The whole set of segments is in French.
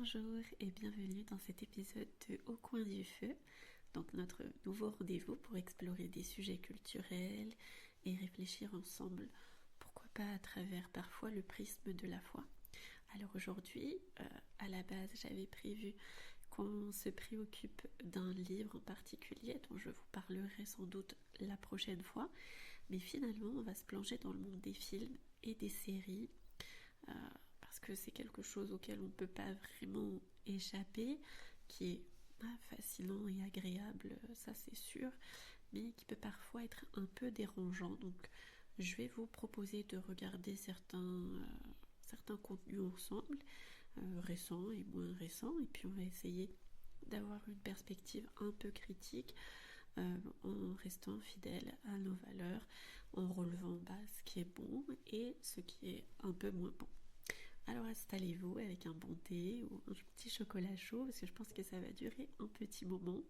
Bonjour et bienvenue dans cet épisode de Au coin du feu, donc notre nouveau rendez-vous pour explorer des sujets culturels et réfléchir ensemble, pourquoi pas à travers parfois le prisme de la foi. Alors aujourd'hui, à la base, j'avais prévu qu'on se préoccupe d'un livre en particulier dont je vous parlerai sans doute la prochaine fois, mais finalement on va se plonger dans le monde des films et des séries, parce que c'est quelque chose auquel on ne peut pas vraiment échapper, qui est fascinant et agréable, ça c'est sûr, mais qui peut parfois être un peu dérangeant. Donc je vais vous proposer de regarder certains contenus ensemble, récents et moins récents, et puis on va essayer d'avoir une perspective un peu critique, en restant fidèle à nos valeurs, en relevant ce qui est bon et ce qui est un peu moins bon. Alors installez-vous avec un bon thé ou un petit chocolat chaud, parce que je pense que ça va durer un petit moment.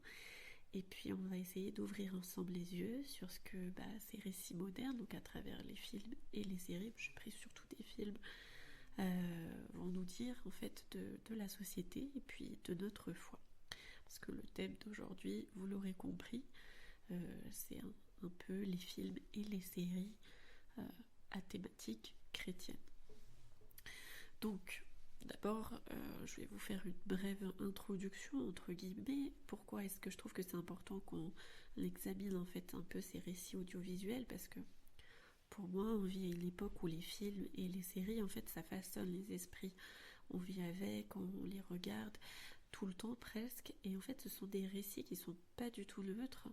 Et puis on va essayer d'ouvrir ensemble les yeux sur ce que ces récits modernes, donc à travers les films et les séries, j'ai pris surtout des films, vont nous dire en fait de la société et puis de notre foi. Parce que le thème d'aujourd'hui, vous l'aurez compris, c'est un peu les films et les séries à thématique chrétienne. Donc, d'abord, je vais vous faire une brève introduction, entre guillemets. Pourquoi est-ce que je trouve que c'est important qu'on examine en fait un peu ces récits audiovisuels? Parce que pour moi, on vit à une époque où les films et les séries, en fait, ça façonne les esprits. On vit avec, on les regarde tout le temps presque, et en fait ce sont des récits qui sont pas du tout neutres.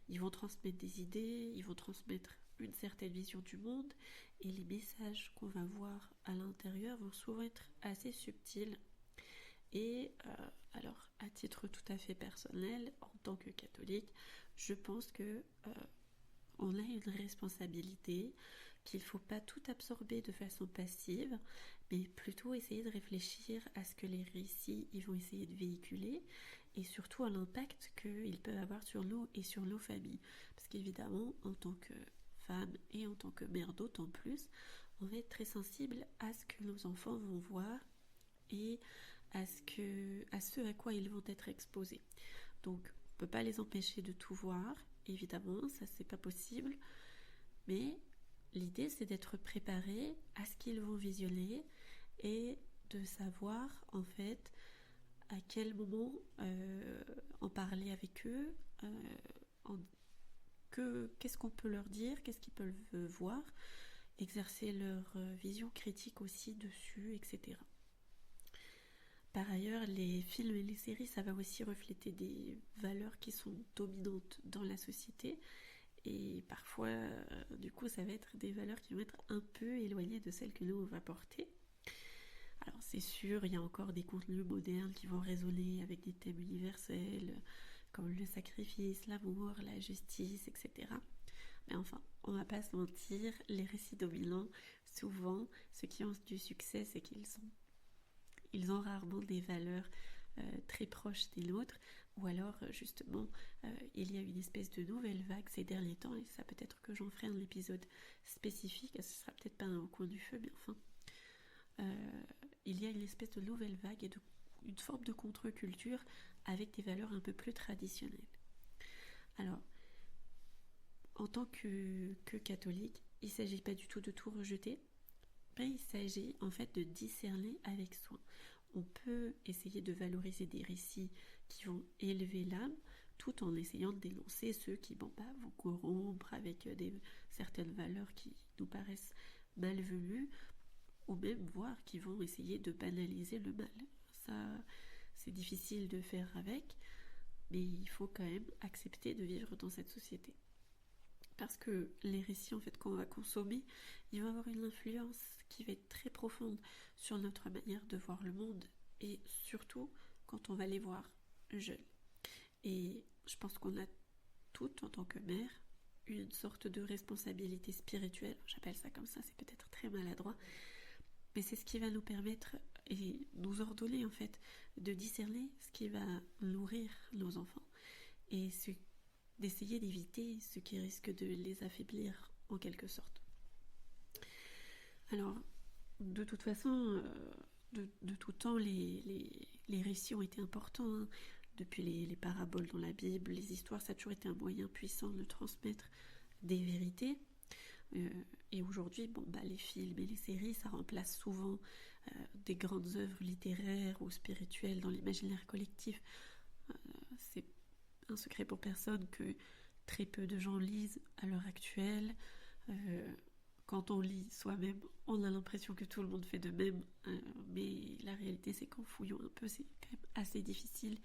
Ils vont transmettre des idées, ils vont transmettre une certaine vision du monde, et les messages qu'on va voir à l'intérieur vont souvent être assez subtils. Et alors, à titre tout à fait personnel, en tant que catholique, je pense que on a une responsabilité, qu'il ne faut pas tout absorber de façon passive, mais plutôt essayer de réfléchir à ce que les récits ils vont essayer de véhiculer, et surtout à l'impact qu'ils peuvent avoir sur nous et sur nos familles. Parce qu'évidemment, en tant que femme et en tant que mère d'autant plus, on va être très sensible à ce que nos enfants vont voir et à ce à quoi ils vont être exposés. Donc on ne peut pas les empêcher de tout voir, évidemment, ça c'est pas possible, mais l'idée c'est d'être préparé à ce qu'ils vont visionner et de savoir en fait à quel moment en parler avec eux, qu'est-ce qu'on peut leur dire, qu'est-ce qu'ils peuvent voir, exercer leur vision critique aussi dessus, etc. Par ailleurs, les films et les séries, ça va aussi refléter des valeurs qui sont dominantes dans la société, et parfois, du coup, ça va être des valeurs qui vont être un peu éloignées de celles que nous, on va porter. Alors, c'est sûr, il y a encore des contenus modernes qui vont résonner avec des thèmes universels, comme le sacrifice, l'amour, la justice, etc. Mais enfin, on va pas se mentir, les récits dominants, souvent, ceux qui ont du succès, c'est qu'ils ont rarement des valeurs très proches des nôtres, ou alors justement il y a une espèce de nouvelle vague ces derniers temps, et ça peut-être que j'en ferai un épisode spécifique, ce sera peut-être pas au coin du feu, mais enfin il y a une espèce de nouvelle vague et une forme de contre-culture avec des valeurs un peu plus traditionnelles. Alors, en tant que catholique, il ne s'agit pas du tout de tout rejeter, mais il s'agit en fait de discerner avec soin. On peut essayer de valoriser des récits qui vont élever l'âme, tout en essayant de dénoncer ceux qui vont corrompre avec certaines valeurs qui nous paraissent malvenues, ou même voire qui vont essayer de banaliser le mal. Ça, c'est difficile de faire avec, mais il faut quand même accepter de vivre dans cette société. Parce que les récits en fait qu'on va consommer, ils vont avoir une influence qui va être très profonde sur notre manière de voir le monde, et surtout quand on va les voir jeunes. Et je pense qu'on a toutes, en tant que mère, une sorte de responsabilité spirituelle, j'appelle ça comme ça, c'est peut-être très maladroit, mais c'est ce qui va nous permettre et nous ordonner en fait de discerner ce qui va nourrir nos enfants, et d'essayer d'éviter ce qui risque de les affaiblir en quelque sorte. Alors, de toute façon, de tout temps, les récits ont été importants, hein. Depuis les paraboles dans la Bible, les histoires, ça a toujours été un moyen puissant de transmettre des vérités. Et aujourd'hui, les films et les séries, ça remplace souvent des grandes œuvres littéraires ou spirituelles dans l'imaginaire collectif. C'est un secret pour personne que très peu de gens lisent à l'heure actuelle. Quand on lit soi-même, on a l'impression que tout le monde fait de même, mais la réalité c'est qu'en fouillant un peu, c'est quand même assez difficile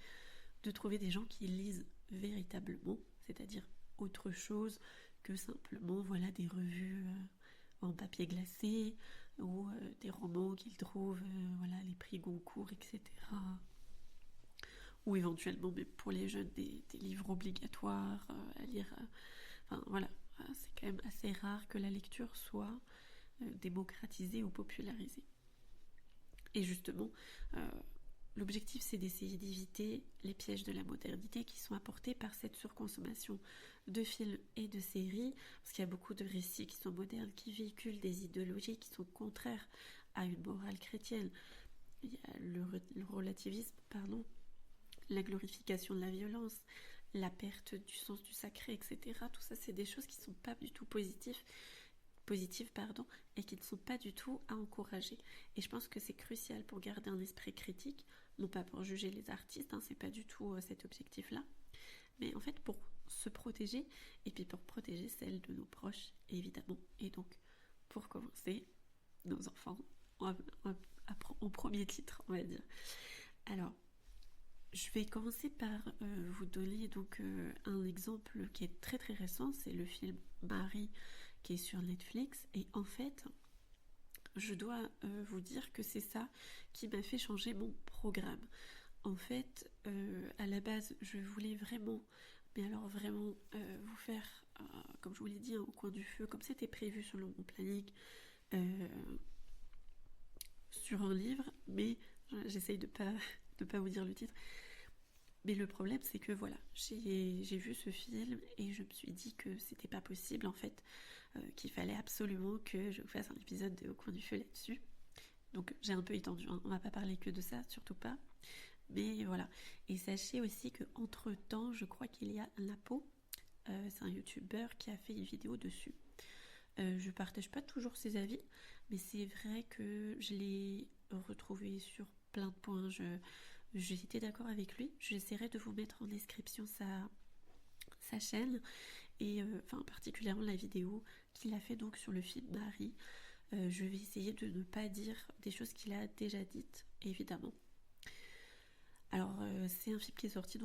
de trouver des gens qui lisent véritablement, c'est-à-dire autre chose que simplement des revues en papier glacé ou des romans qu'ils trouvent les prix Goncourt, etc. Ou éventuellement, mais pour les jeunes, des livres obligatoires à lire. C'est quand même assez rare que la lecture soit démocratisée ou popularisée. Et justement, l'objectif, c'est d'essayer d'éviter les pièges de la modernité qui sont apportés par cette surconsommation de films et de séries, parce qu'il y a beaucoup de récits qui sont modernes, qui véhiculent des idéologies qui sont contraires à une morale chrétienne. Il y a le relativisme, la glorification de la violence, la perte du sens du sacré, etc. Tout ça, c'est des choses qui ne sont pas du tout positives, et qui ne sont pas du tout à encourager. Et je pense que c'est crucial pour garder un esprit critique, non pas pour juger les artistes, c'est pas du tout cet objectif-là, mais en fait pour se protéger, et puis pour protéger celles de nos proches, évidemment. Et donc, pour commencer, nos enfants en premier titre, on va dire. Alors, je vais commencer par vous donner un exemple qui est très très récent, c'est le film Marie qui est sur Netflix, et en fait je dois vous dire que c'est ça qui m'a fait changer mon programme. En fait, à la base, je voulais vraiment, mais alors vraiment vous faire, comme je vous l'ai dit, au coin du feu, comme c'était prévu sur mon planning, sur un livre, mais j'essaye de pas vous dire le titre. Mais le problème, c'est que j'ai vu ce film et je me suis dit que c'était pas possible, en fait, qu'il fallait absolument que je vous fasse un épisode de Au coin du feu là-dessus. Donc j'ai un peu étendu, on va pas parler que de ça, surtout pas. Mais voilà. Et sachez aussi que entre temps, je crois qu'il y a Lapo, c'est un youtubeur qui a fait une vidéo dessus. Je partage pas toujours ses avis, mais c'est vrai que je l'ai retrouvé sur plein de points. J'étais d'accord avec lui. J'essaierai de vous mettre en description sa chaîne, et particulièrement la vidéo qu'il a fait donc sur le film Marie. Je vais essayer de ne pas dire des choses qu'il a déjà dites, évidemment. Alors c'est un film qui est sorti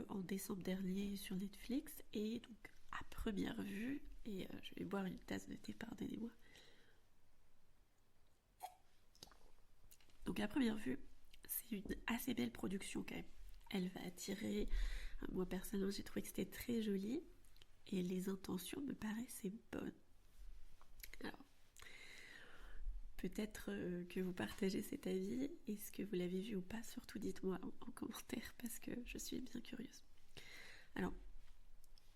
en décembre dernier sur Netflix, et donc à première vue, et je vais boire une tasse de thé, pardonnez-moi. Donc à première vue, c'est une assez belle production quand même. Elle va attirer, moi personnellement j'ai trouvé que c'était très joli, et les intentions me paraissaient bonnes. Alors, peut-être que vous partagez cet avis. Est-ce que vous l'avez vu ou pas? Surtout dites-moi en commentaire, parce que je suis bien curieuse. Alors,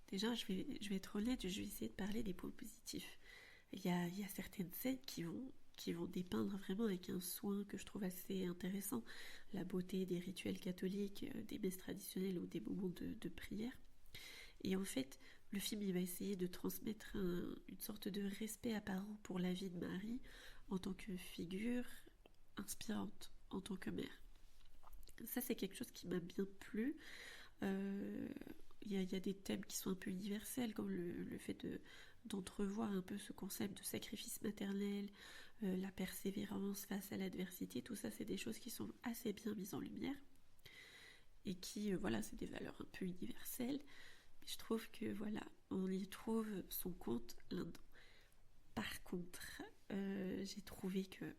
déjà, je vais être honnête, je vais essayer de parler des points positifs. Il y a certaines scènes qui vont dépeindre vraiment avec un soin que je trouve assez intéressant la beauté des rituels catholiques, des messes traditionnelles ou des moments de prière. Et en fait, le film il va essayer de transmettre une sorte de respect apparent pour la vie de Marie en tant que figure inspirante, en tant que mère. Ça, c'est quelque chose qui m'a bien plu. Il y a des thèmes qui sont un peu universels, comme le fait d'entrevoir un peu ce concept de sacrifice maternel, la persévérance face à l'adversité. Tout ça, c'est des choses qui sont assez bien mises en lumière, et qui, c'est des valeurs un peu universelles. Mais je trouve que, on y trouve son compte là-dedans. Par contre, j'ai trouvé que,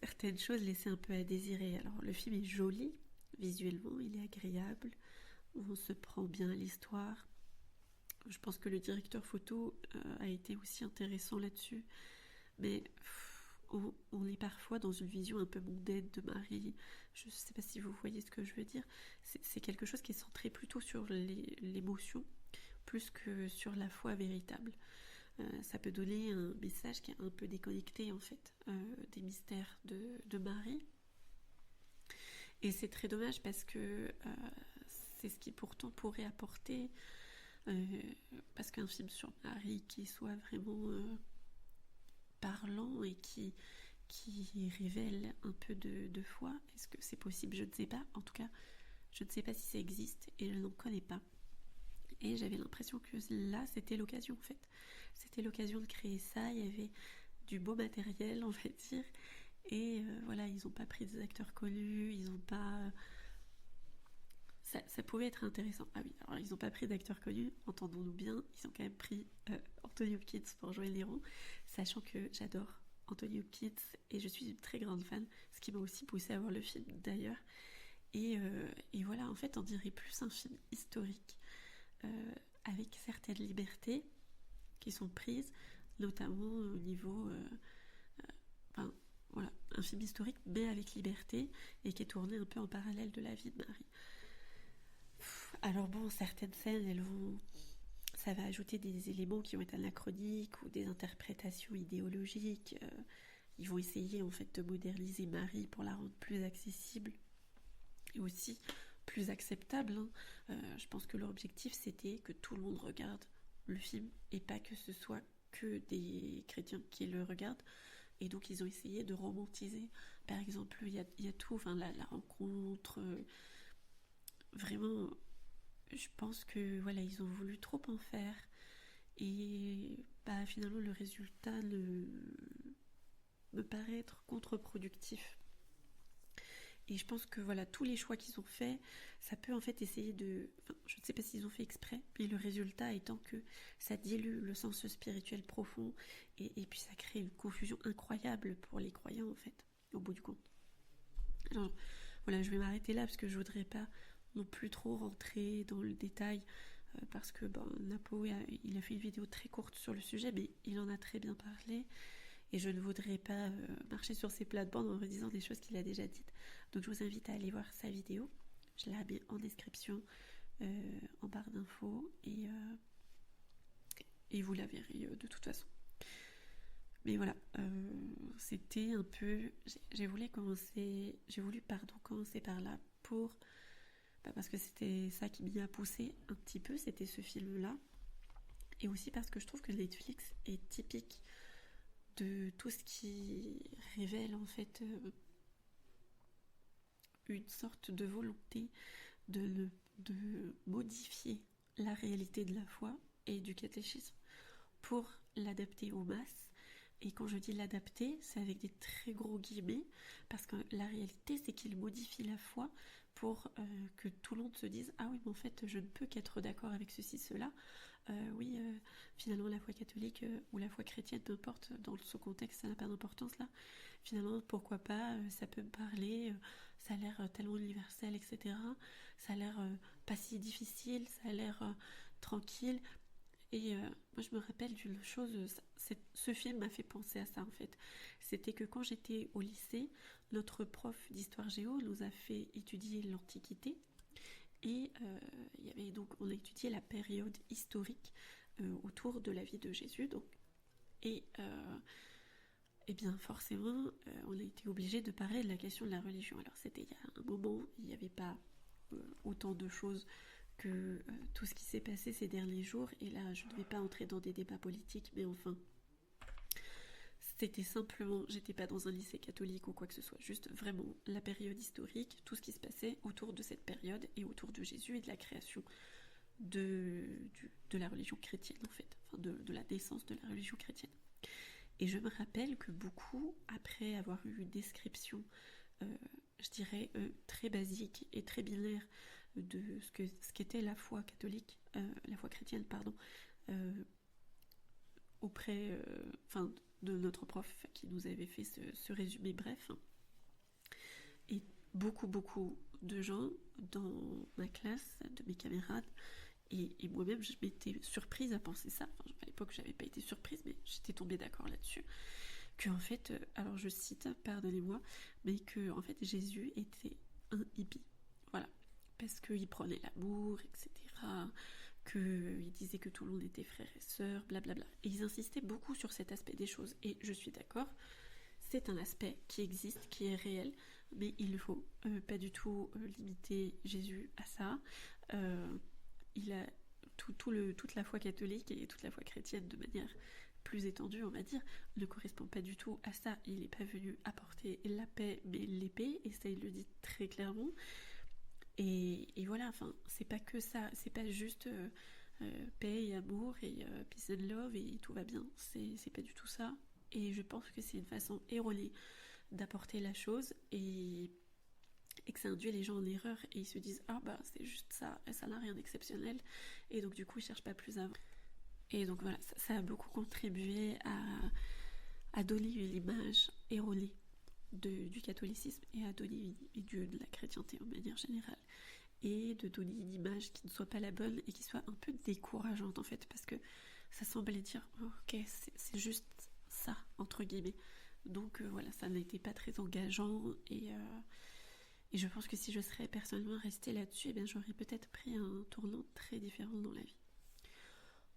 certaines choses laissaient un peu à désirer. Alors, le film est joli, visuellement, il est agréable, on se prend bien à l'histoire. Je pense que le directeur photo a été aussi intéressant là-dessus, mais on est parfois dans une vision un peu mondaine de Marie. Je ne sais pas si vous voyez ce que je veux dire. C'est quelque chose qui est centré plutôt sur l'émotion, plus que sur la foi véritable. ça peut donner un message qui est un peu déconnecté en fait des mystères de Marie. Et c'est très dommage parce que c'est ce qui pourtant pourrait apporter, parce qu'un film sur Marie qui soit vraiment parlant et qui révèle un peu de foi, est-ce que c'est possible? Je ne sais pas. En tout cas, je ne sais pas si ça existe et je n'en connais pas. Et j'avais l'impression que là, c'était l'occasion en fait. C'était l'occasion de créer ça. Il y avait du beau matériel, on va dire. Et voilà, ils n'ont pas pris des acteurs connus, ils n'ont pas... Ça pouvait être intéressant. Ah oui, alors ils n'ont pas pris d'acteurs connus, entendons-nous bien, ils ont quand même pris Anthony Hopkins pour jouer Néron, sachant que j'adore Anthony Hopkins et je suis une très grande fan, ce qui m'a aussi poussée à voir le film d'ailleurs. Et voilà, en fait, on dirait plus un film historique, avec certaines libertés qui sont prises, notamment au niveau... enfin, voilà, un film historique, mais avec liberté, et qui est tourné un peu en parallèle de la vie de Marie. Alors bon, certaines scènes, ça va ajouter des éléments qui vont être anachroniques ou des interprétations idéologiques. Ils vont essayer en fait de moderniser Marie pour la rendre plus accessible et aussi plus acceptable. Je pense que leur objectif c'était que tout le monde regarde le film et pas que ce soit que des chrétiens qui le regardent. Et donc ils ont essayé de romantiser. Par exemple, il y a tout, enfin la rencontre. Vraiment, je pense que voilà, ils ont voulu trop en faire. Et bah, finalement, le résultat me paraît être contre-productif. Et je pense que voilà, tous les choix qu'ils ont faits, ça peut en fait essayer de... Enfin, je ne sais pas s'ils ont fait exprès, mais le résultat étant que ça dilue le sens spirituel profond et puis ça crée une confusion incroyable pour les croyants en fait, au bout du compte. Alors voilà, je vais m'arrêter là parce que je voudrais pas non plus trop rentrer dans le détail parce que Napo il a fait une vidéo très courte sur le sujet, mais il en a très bien parlé. Et je ne voudrais pas marcher sur ses plates-bandes en redisant des choses qu'il a déjà dites. Donc je vous invite à aller voir sa vidéo. Je la mets en description, en barre d'infos. Et vous la verrez de toute façon. Mais voilà, c'était un peu... J'ai voulu commencer par là parce que c'était ça qui m'y a poussé un petit peu, c'était ce film-là. Et aussi parce que je trouve que Netflix est typique de tout ce qui révèle en fait une sorte de volonté de modifier la réalité de la foi et du catéchisme pour l'adapter aux masses. Et quand je dis l'adapter, c'est avec des très gros guillemets, parce que la réalité, c'est qu'il modifie la foi pour que tout le monde se dise « Ah oui, mais en fait, je ne peux qu'être d'accord avec ceci, cela. Finalement, la foi catholique ou la foi chrétienne, peu importe, dans ce contexte, ça n'a pas d'importance là. Finalement, pourquoi pas, ça peut me parler, ça a l'air tellement universel, etc. Ça a l'air pas si difficile, ça a l'air tranquille. » Et moi je me rappelle d'une chose, ce film m'a fait penser à ça en fait. C'était que quand j'étais au lycée, notre prof d'histoire géo nous a fait étudier l'Antiquité. Et on a étudié la période historique autour de la vie de Jésus. Donc. Et bien forcément, on a été obligé de parler de la question de la religion. Alors c'était il y a un moment, il n'y avait pas autant de choses que tout ce qui s'est passé ces derniers jours, et là je ne vais pas entrer dans des débats politiques, mais enfin c'était simplement, j'étais pas dans un lycée catholique ou quoi que ce soit, juste vraiment la période historique, tout ce qui se passait autour de cette période et autour de Jésus et de la création de la religion chrétienne en fait, enfin de la naissance de la religion chrétienne. Et je me rappelle que beaucoup, après avoir eu une description je dirais très basique et très binaire de ce qu'était la foi catholique, la foi chrétienne, pardon, auprès de notre prof qui nous avait fait ce résumé bref. Et beaucoup de gens dans ma classe, de mes camarades, et moi-même, je m'étais surprise à penser ça. Enfin, à l'époque, j'avais pas été surprise, mais j'étais tombée d'accord là-dessus. Que en fait, alors je cite, pardonnez-moi, mais que en fait Jésus était un hippie, voilà, parce qu'il prenait l'amour, etc., qu'ils disaient que tout le monde était frères et sœurs, blablabla. Et ils insistaient beaucoup sur cet aspect des choses. Et je suis d'accord, c'est un aspect qui existe, qui est réel, mais il ne faut pas du tout limiter Jésus à ça. Il a toute la foi catholique et toute la foi chrétienne de manière plus étendue, on va dire, ne correspond pas du tout à ça. Il n'est pas venu apporter la paix, mais l'épée, et ça il le dit très clairement. Et voilà, enfin, c'est pas que ça, c'est pas juste paix et amour et peace and love et tout va bien, c'est pas du tout ça. Et je pense que c'est une façon erronée d'apporter la chose et que ça induit les gens en erreur et ils se disent ah bah c'est juste ça, et ça n'a rien d'exceptionnel et donc du coup ils cherchent pas plus avant. Et donc voilà, ça a beaucoup contribué à donner une image erronée du catholicisme et à donner de la chrétienté en manière générale et de donner une image qui ne soit pas la bonne et qui soit un peu décourageante en fait parce que ça semblait dire oh, ok c'est juste ça entre guillemets donc voilà ça n'était pas très engageant et je pense que si je serais personnellement restée là-dessus eh bien, j'aurais peut-être pris un tournant très différent dans la vie.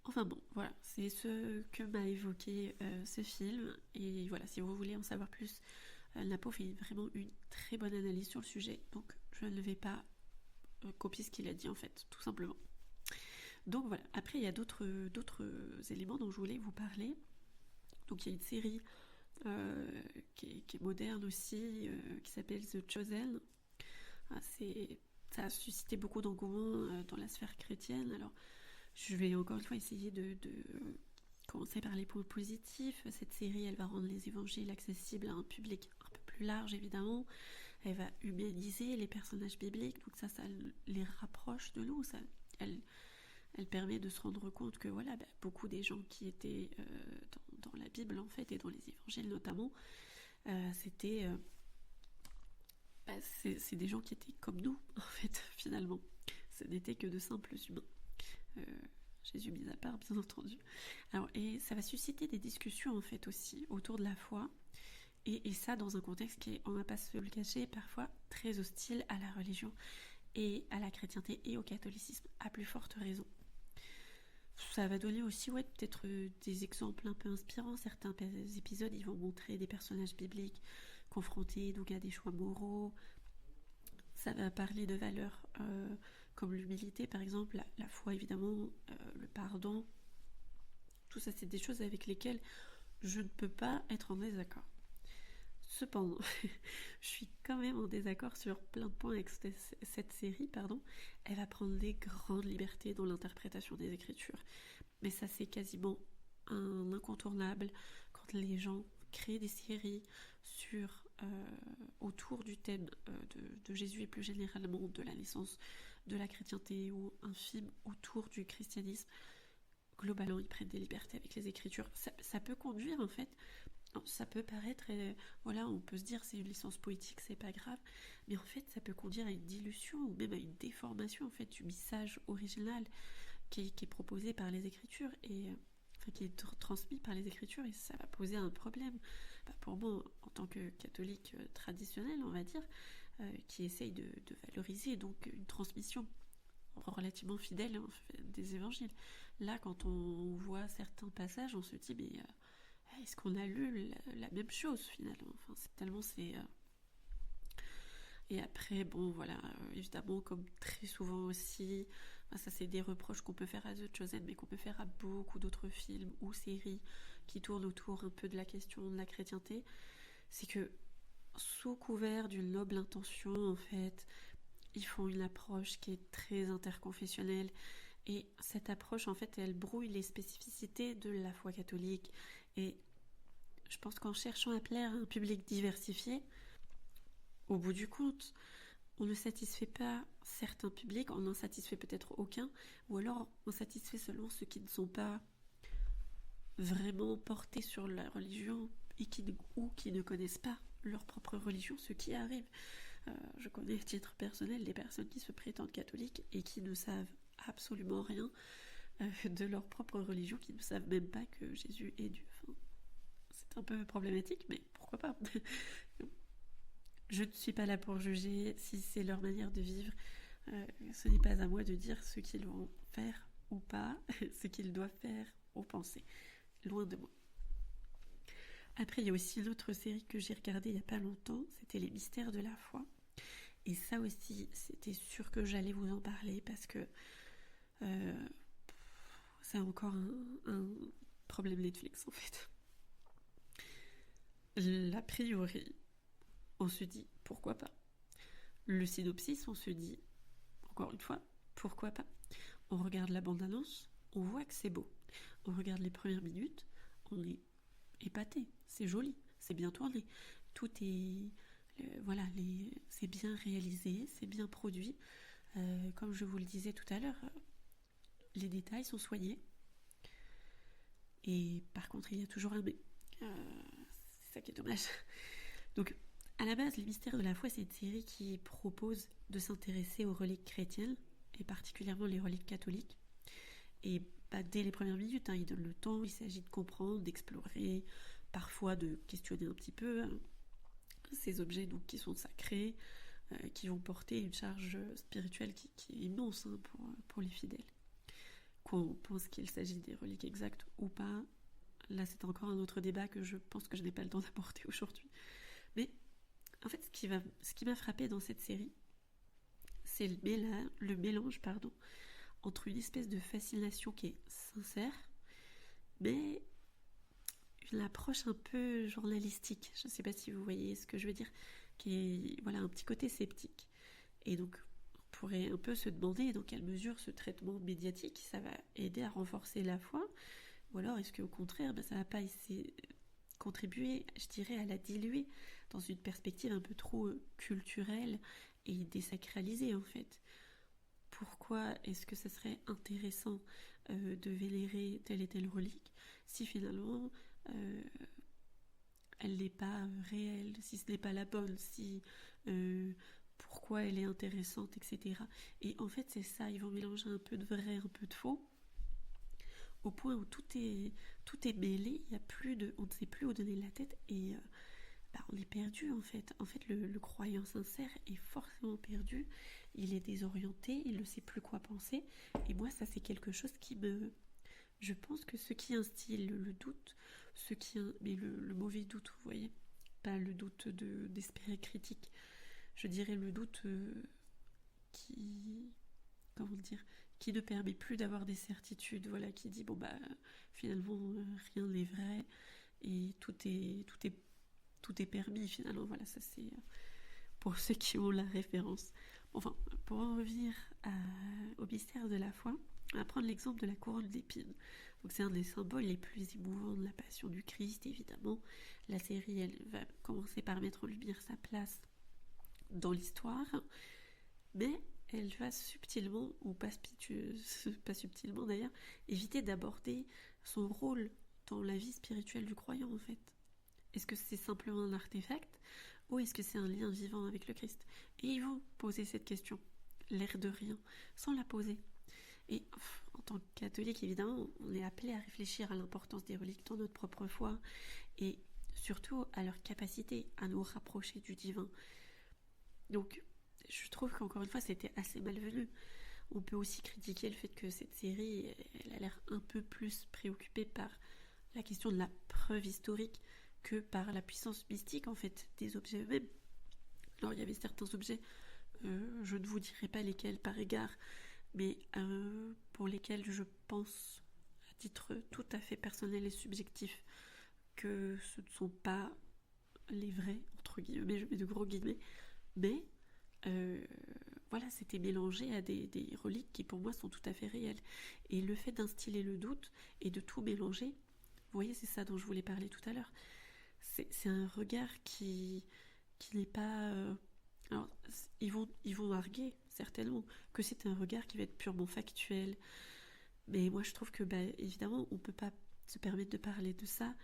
Enfin bon, voilà, c'est ce que m'a évoqué ce film et voilà, si vous voulez en savoir plus, Napo fait vraiment une très bonne analyse sur le sujet, donc je ne vais pas copier ce qu'il a dit en fait, tout simplement. Donc voilà, après il y a d'autres éléments dont je voulais vous parler. Donc il y a une série qui est moderne aussi, qui s'appelle The Chosen. Ah, ça a suscité beaucoup d'engouement dans la sphère chrétienne. Alors je vais encore une fois essayer de commencer par les points positifs. Cette série, elle va rendre les évangiles accessibles à un public un peu plus large, évidemment. Elle va humaniser les personnages bibliques, donc ça les rapproche de nous. Elle permet de se rendre compte que voilà, beaucoup des gens qui étaient dans la Bible, en fait, et dans les évangiles notamment, c'est des gens qui étaient comme nous, en fait, finalement. Ce n'étaient que de simples humains. Jésus mis à part, bien entendu. Alors, et ça va susciter des discussions, en fait, aussi, autour de la foi, et ça dans un contexte qui est, on ne va pas se le cacher, parfois très hostile à la religion, et à la chrétienté, et au catholicisme, à plus forte raison. Ça va donner aussi, peut-être des exemples un peu inspirants. Certains épisodes, ils vont montrer des personnages bibliques confrontés donc à des choix moraux. Ça va parler de valeurs comme l'humilité, par exemple, la foi, évidemment, le pardon. Tout ça, c'est des choses avec lesquelles je ne peux pas être en désaccord. Cependant, je suis quand même en désaccord sur plein de points avec cette série, Elle va prendre des grandes libertés dans l'interprétation des Écritures. Mais ça, c'est quasiment un incontournable quand les gens créent des séries autour du thème de Jésus et plus généralement de la naissance de la chrétienté ou un film autour du christianisme. Globalement, ils prennent des libertés avec les Écritures. Ça peut conduire, en fait, ça peut paraître, voilà, on peut se dire c'est une licence poétique, c'est pas grave, mais en fait ça peut conduire à une dilution ou même à une déformation en fait du message original qui est proposé par les Écritures et qui est transmis par les Écritures et ça va poser un problème. Pour moi, en tant que catholique traditionnel, on va dire, qui essaye de valoriser donc une transmission relativement fidèle des évangiles. Là, quand on voit certains passages, on se dit mais est-ce qu'on a lu la même chose finalement? Et après, bon voilà, évidemment, comme très souvent aussi, ça c'est des reproches qu'on peut faire à The Chosen, mais qu'on peut faire à beaucoup d'autres films ou séries qui tournent autour un peu de la question de la chrétienté, c'est que sous couvert d'une noble intention, en fait, ils font une approche qui est très interconfessionnelle. Et cette approche, en fait, elle brouille les spécificités de la foi catholique. Et je pense qu'en cherchant à plaire à un public diversifié, au bout du compte, on ne satisfait pas certains publics, on n'en satisfait peut-être aucun, ou alors on satisfait seulement ceux qui ne sont pas vraiment portés sur la religion et qui ne connaissent pas leur propre religion, ce qui arrive. Je connais à titre personnel des personnes qui se prétendent catholiques et qui ne savent absolument rien de leur propre religion, qui ne savent même pas que Jésus est Dieu. Enfin, c'est un peu problématique, mais pourquoi pas. Je ne suis pas là pour juger si c'est leur manière de vivre. Ce n'est pas à moi de dire ce qu'ils vont faire ou pas ce qu'ils doivent faire ou penser. Loin de moi. Après, il y a aussi une autre série que j'ai regardée il n'y a pas longtemps, c'était Les Mystères de la foi. Et ça aussi, c'était sûr que j'allais vous en parler parce que c'est encore un problème Netflix en fait. L'a priori, on se dit pourquoi pas. Le synopsis, on se dit, encore une fois, pourquoi pas. On regarde la bande-annonce, on voit que c'est beau. On regarde les premières minutes, on est épaté, c'est joli, c'est bien tourné. Tout est... c'est bien réalisé, c'est bien produit. Comme je vous le disais tout à l'heure, les détails sont soignés. Et par contre, il y a toujours un mais. C'est ça qui est dommage. Donc, à la base, Les Mystères de la foi, c'est une série qui propose de s'intéresser aux reliques chrétiennes, et particulièrement les reliques catholiques. Et dès les premières minutes, il donne le temps, il s'agit de comprendre, d'explorer, parfois de questionner un petit peu ces objets donc, qui sont sacrés, qui vont porter une charge spirituelle qui est immense pour les fidèles. Qu'on pense qu'il s'agit des reliques exactes ou pas, là c'est encore un autre débat que je pense que je n'ai pas le temps d'apporter aujourd'hui. Mais en fait, ce qui m'a frappé dans cette série, c'est le mélange entre une espèce de fascination qui est sincère, mais une approche un peu journalistique. Je ne sais pas si vous voyez ce que je veux dire, qui est un petit côté sceptique. Et donc, on pourrait un peu se demander dans quelle mesure ce traitement médiatique, ça va aider à renforcer la foi, ou alors est-ce qu'au contraire, ça ne va pas essayer contribuer, je dirais, à la diluer dans une perspective un peu trop culturelle et désacralisée en fait. Pourquoi est-ce que ça serait intéressant de vénérer telle et telle relique si finalement elle n'est pas réelle, si ce n'est pas la bonne, si pourquoi elle est intéressante, etc. Et en fait c'est ça, ils vont mélanger un peu de vrai, un peu de faux, au point où tout est mêlé, on ne sait plus où donner la tête et on est perdu en fait. En fait, le croyant sincère est forcément perdu, il est désorienté, il ne sait plus quoi penser. Et moi, ça c'est quelque chose qui me... Je pense que ce qui instille le doute, mais le mauvais doute, vous voyez, pas le doute d'espérer critique, je dirais le doute qui... Comment dire, qui ne permet plus d'avoir des certitudes, qui dit finalement rien n'est vrai et tout est permis finalement. Voilà, ça c'est pour ceux qui ont la référence. Enfin, pour en revenir au mystère de la foi, on va prendre l'exemple de la couronne d'épines. Donc c'est un des symboles les plus émouvants de la passion du Christ, évidemment. La série, elle va commencer par mettre en lumière sa place dans l'histoire, mais elle va subtilement, ou pas subtilement d'ailleurs, éviter d'aborder son rôle dans la vie spirituelle du croyant en fait. Est-ce que c'est simplement un artefact ou est-ce que c'est un lien vivant avec le Christ? Et ils vont poser cette question, l'air de rien, sans la poser. Et en tant que catholique, évidemment, on est appelé à réfléchir à l'importance des reliques dans notre propre foi et surtout à leur capacité à nous rapprocher du divin. Donc, je trouve qu'encore une fois, c'était assez malvenu. On peut aussi critiquer le fait que cette série, elle a l'air un peu plus préoccupée par la question de la preuve historique que par la puissance mystique en fait des objets eux-mêmes. Alors il y avait certains objets, je ne vous dirai pas lesquels par égard, mais pour lesquels je pense à titre tout à fait personnel et subjectif que ce ne sont pas les vrais, entre guillemets, je mets de gros guillemets, mais c'était mélangé à des reliques qui pour moi sont tout à fait réelles. Et le fait d'instiller le doute et de tout mélanger, vous voyez, c'est ça dont je voulais parler tout à l'heure. C'est un regard qui n'est pas... alors, ils vont arguer, certainement, que c'est un regard qui va être purement factuel. Mais moi, je trouve que, évidemment, on ne peut pas se permettre de parler de ça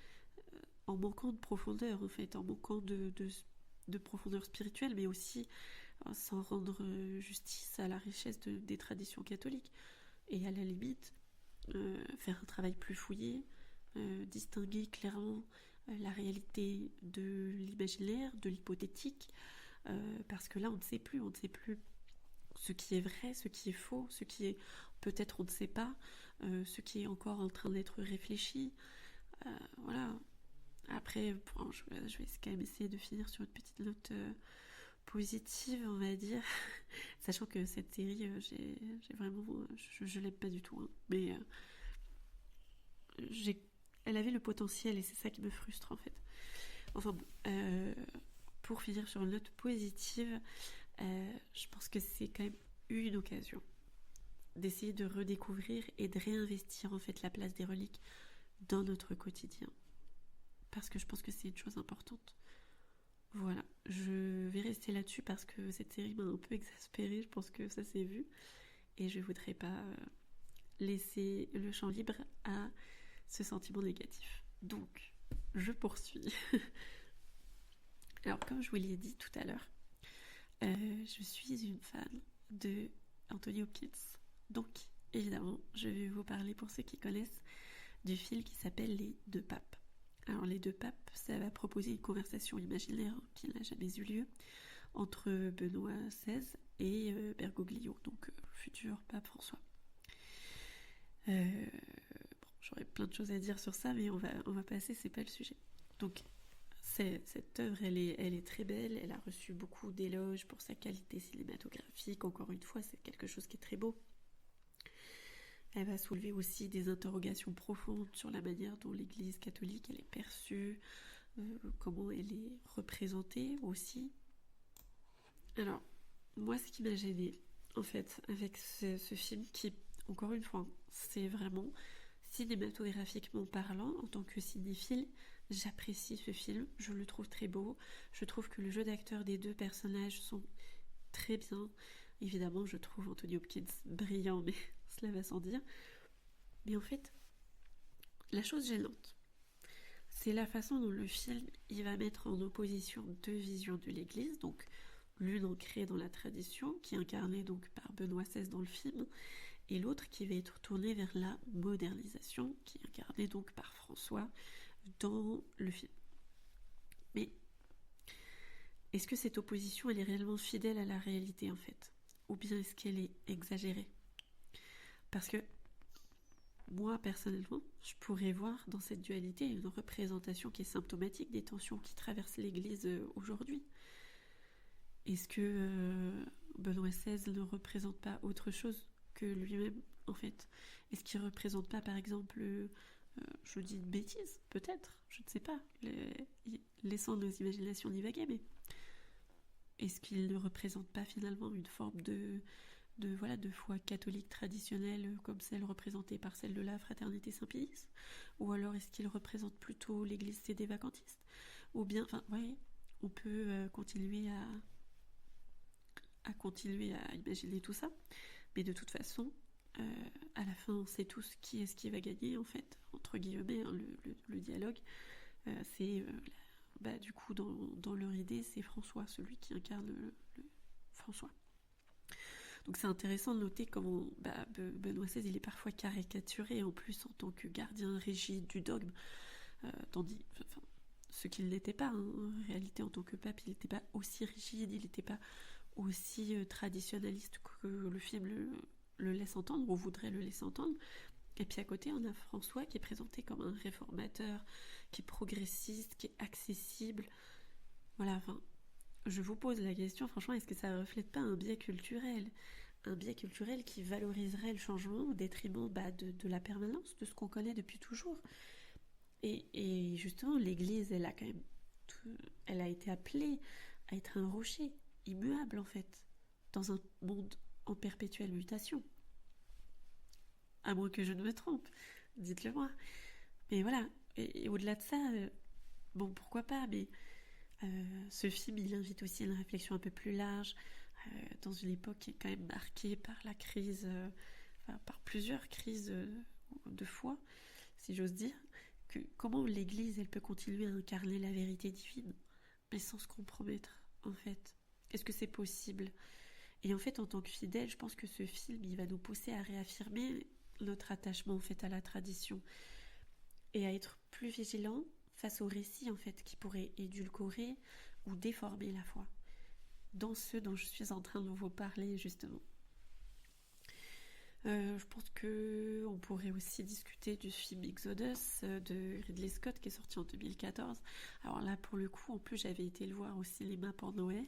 en manquant de profondeur, en fait, en manquant de profondeur spirituelle, mais aussi sans rendre justice à la richesse des traditions catholiques. Et à la limite, faire un travail plus fouillé, distinguer clairement la réalité de l'imaginaire, de l'hypothétique, parce que là on ne sait plus ce qui est vrai, ce qui est faux, ce qui est peut-être on ne sait pas, ce qui est encore en train d'être réfléchi. Voilà. Après, bon, je vais quand même essayer de finir sur une petite note positive, on va dire. Sachant que cette série, j'ai vraiment. Je l'aime pas du tout. Hein. Mais elle avait le potentiel et c'est ça qui me frustre en fait. Enfin bon, pour finir sur une note positive, je pense que c'est quand même une occasion d'essayer de redécouvrir et de réinvestir en fait la place des reliques dans notre quotidien. Parce que je pense que c'est une chose importante. Voilà, je vais rester là-dessus parce que cette série m'a un peu exaspérée, je pense que ça s'est vu. Et je voudrais pas laisser le champ libre à ce sentiment négatif. Donc, je poursuis. Alors, comme je vous l'ai dit tout à l'heure, je suis une fan de Anthony Hopkins. Donc, évidemment, je vais vous parler, pour ceux qui connaissent, du film qui s'appelle Les Deux Papes. Alors, Les Deux Papes, ça va proposer une conversation imaginaire qui n'a jamais eu lieu entre Benoît XVI et Bergoglio, donc futur pape François. Bon, j'aurais plein de choses à dire sur ça, mais on va passer, c'est pas le sujet. Donc, cette œuvre, elle est très belle, elle a reçu beaucoup d'éloges pour sa qualité cinématographique, encore une fois, c'est quelque chose qui est très beau. Elle va soulever aussi des interrogations profondes sur la manière dont l'Église catholique elle est perçue, comment elle est représentée aussi. Alors, moi, ce qui m'a gênée, en fait, avec ce film, qui, encore une fois, c'est vraiment cinématographiquement parlant, en tant que cinéphile, j'apprécie ce film, je le trouve très beau, je trouve que le jeu d'acteur des deux personnages sont très bien. Évidemment, je trouve Anthony Hopkins brillant, mais cela va sans dire. Mais en fait, la chose gênante, c'est la façon dont le film il va mettre en opposition deux visions de l'Église, donc l'une ancrée dans la tradition, qui est incarnée donc par Benoît XVI dans le film, et l'autre qui va être tournée vers la modernisation, qui est incarnée donc par François dans le film. Mais est-ce que cette opposition elle est réellement fidèle à la réalité en fait ? Ou bien est-ce qu'elle est exagérée ? Parce que moi, personnellement, je pourrais voir dans cette dualité une représentation qui est symptomatique des tensions qui traversent l'Église aujourd'hui. Est-ce que Benoît XVI ne représente pas autre chose que lui-même, en fait ? Est-ce qu'il ne représente pas, par exemple, je dis une bêtise, peut-être, je ne sais pas, laissant nos imaginations divaguer, mais est-ce qu'il ne représente pas finalement une forme de foi catholique traditionnelle comme celle représentée par celle de la Fraternité Saint-Pie? Ou alors est-ce qu'il représente plutôt l'Église sédévacantiste? Ou bien, enfin, ouais, on peut continuer à imaginer tout ça, mais de toute façon, à la fin, on sait tous qui est-ce qui va gagner, en fait, entre guillemets, hein, le dialogue. C'est, du coup, dans leur idée, c'est François, celui qui incarne le François. Donc c'est intéressant de noter comment Benoît XVI il est parfois caricaturé en plus en tant que gardien rigide du dogme, tandis ce qu'il n'était pas, hein, en réalité en tant que pape il n'était pas aussi rigide, il n'était pas aussi traditionnaliste que le film le laisse entendre ou voudrait le laisser entendre. Et puis à côté on a François qui est présenté comme un réformateur, qui est progressiste, qui est accessible. Voilà, enfin je vous pose la question, franchement, est-ce que ça ne reflète pas un biais culturel ? Un biais culturel qui valoriserait le changement au détriment de la permanence, de ce qu'on connaît depuis toujours. Et justement, l'Église, elle a quand même elle a été appelée à être un rocher immuable, en fait, dans un monde en perpétuelle mutation. À moins que je ne me trompe, dites-le moi. Mais voilà, et au-delà de ça, bon, pourquoi pas, mais ce film, il invite aussi à une réflexion un peu plus large, dans une époque qui est quand même marquée par la crise, par plusieurs crises de foi, si j'ose dire, que comment l'Église, elle peut continuer à incarner la vérité divine, mais sans se compromettre, en fait. Est-ce que c'est possible ? Et en fait, en tant que fidèle, je pense que ce film, il va nous pousser à réaffirmer notre attachement, en fait, à la tradition, et à être plus vigilants face aux récits en fait qui pourraient édulcorer ou déformer la foi, dans ce dont je suis en train de vous parler justement. Je pense que on pourrait aussi discuter du film Exodus de Ridley Scott qui est sorti en 2014. Alors là, pour le coup, en plus, j'avais été le voir au cinéma pour Noël.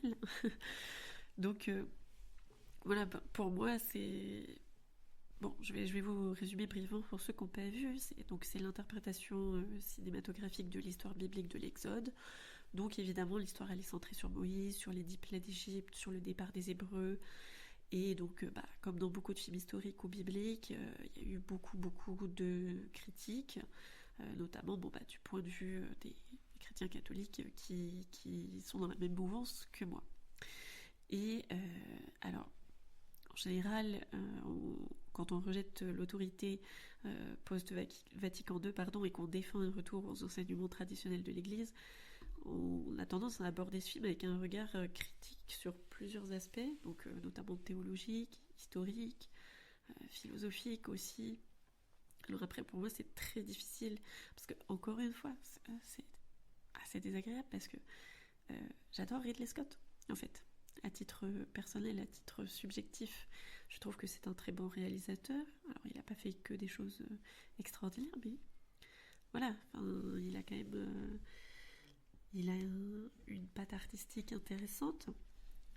Donc voilà, pour moi, c'est... Bon, je vais vous résumer brièvement pour ceux qui n'ont pas vu. C'est l'interprétation cinématographique de l'histoire biblique de l'Exode. Donc évidemment, l'histoire elle est centrée sur Moïse, sur les 10 plaies d'Égypte, sur le départ des Hébreux. Et donc, comme dans beaucoup de films historiques ou bibliques, il y a eu beaucoup, beaucoup de critiques, notamment du point de vue des chrétiens catholiques qui sont dans la même mouvance que moi. Et alors, en général, quand on rejette l'autorité post-Vatican II et qu'on défend un retour aux enseignements traditionnels de l'Église, on a tendance à aborder ce film avec un regard critique sur plusieurs aspects, donc notamment théologique, historique, philosophique aussi. Alors après, pour moi, c'est très difficile, parce que, encore une fois, c'est assez désagréable, parce que j'adore Ridley Scott, en fait. À titre personnel, à titre subjectif, je trouve que c'est un très bon réalisateur. Alors, il n'a pas fait que des choses extraordinaires, mais voilà, il a quand même... il a une patte artistique intéressante,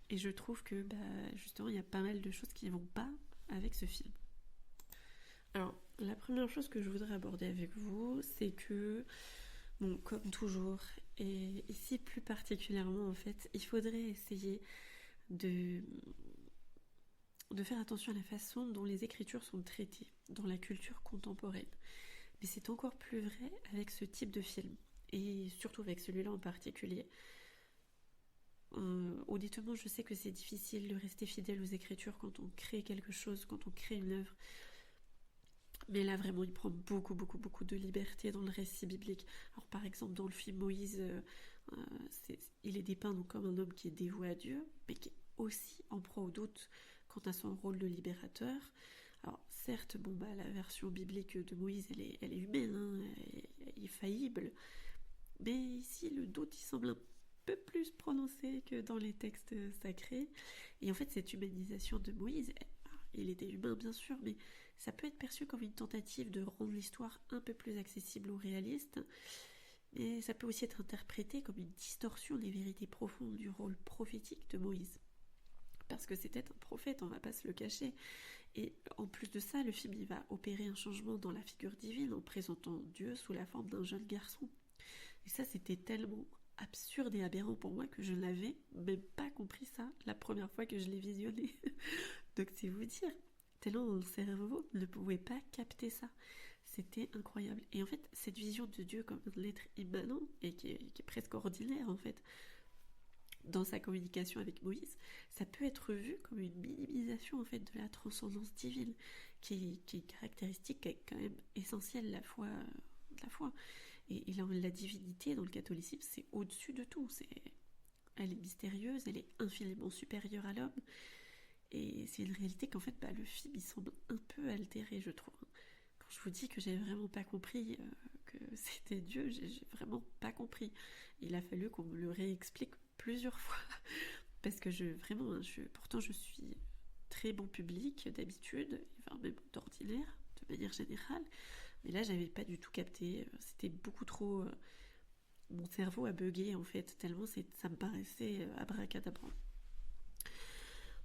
et je trouve que justement il y a pas mal de choses qui vont pas avec ce film. Alors la première chose que je voudrais aborder avec vous, c'est que bon, comme toujours, et ici plus particulièrement en fait, il faudrait essayer de faire attention à la façon dont les écritures sont traitées dans la culture contemporaine. Mais c'est encore plus vrai avec ce type de film, et surtout avec celui-là en particulier. Honnêtement, je sais que c'est difficile de rester fidèle aux écritures quand on crée quelque chose, quand on crée une œuvre. Mais là, vraiment, il prend beaucoup, beaucoup, beaucoup de liberté dans le récit biblique. Alors, par exemple, dans le film Moïse, il est dépeint donc comme un homme qui est dévoué à Dieu, mais qui est aussi en proie au doute quant à son rôle de libérateur. Alors, certes, la version biblique de Moïse, elle est humaine, hein, elle est faillible. Mais ici, le doute, il semble un peu plus prononcé que dans les textes sacrés. Et en fait, cette humanisation de Moïse, il était humain bien sûr, mais ça peut être perçu comme une tentative de rendre l'histoire un peu plus accessible aux réalistes. Mais ça peut aussi être interprété comme une distorsion des vérités profondes du rôle prophétique de Moïse. Parce que c'était un prophète, on va pas se le cacher. Et en plus de ça, le film il va opérer un changement dans la figure divine en présentant Dieu sous la forme d'un jeune garçon. Et ça, c'était tellement absurde et aberrant pour moi que je n'avais même pas compris ça la première fois que je l'ai visionné. Donc c'est vous dire, tellement mon cerveau ne pouvait pas capter ça. C'était incroyable. Et en fait, cette vision de Dieu comme un être immanent et qui est presque ordinaire en fait, dans sa communication avec Moïse, ça peut être vu comme une minimisation en fait de la transcendance divine, qui est une caractéristique qui est quand même essentielle de la foi. Et la divinité dans le catholicisme, c'est au-dessus de tout. Elle est mystérieuse, elle est infiniment supérieure à l'homme. Et c'est une réalité qu'en fait, le film, il semble un peu altéré, je trouve. Quand je vous dis que j'ai vraiment pas compris que c'était Dieu, j'ai vraiment pas compris. Il a fallu qu'on me le réexplique plusieurs fois. Parce que pourtant, je suis très bon public d'habitude, enfin, même d'ordinaire, de manière générale. Mais là, j'avais pas du tout capté. C'était beaucoup trop... mon cerveau a bugué, en fait, tellement ça me paraissait abracadabra.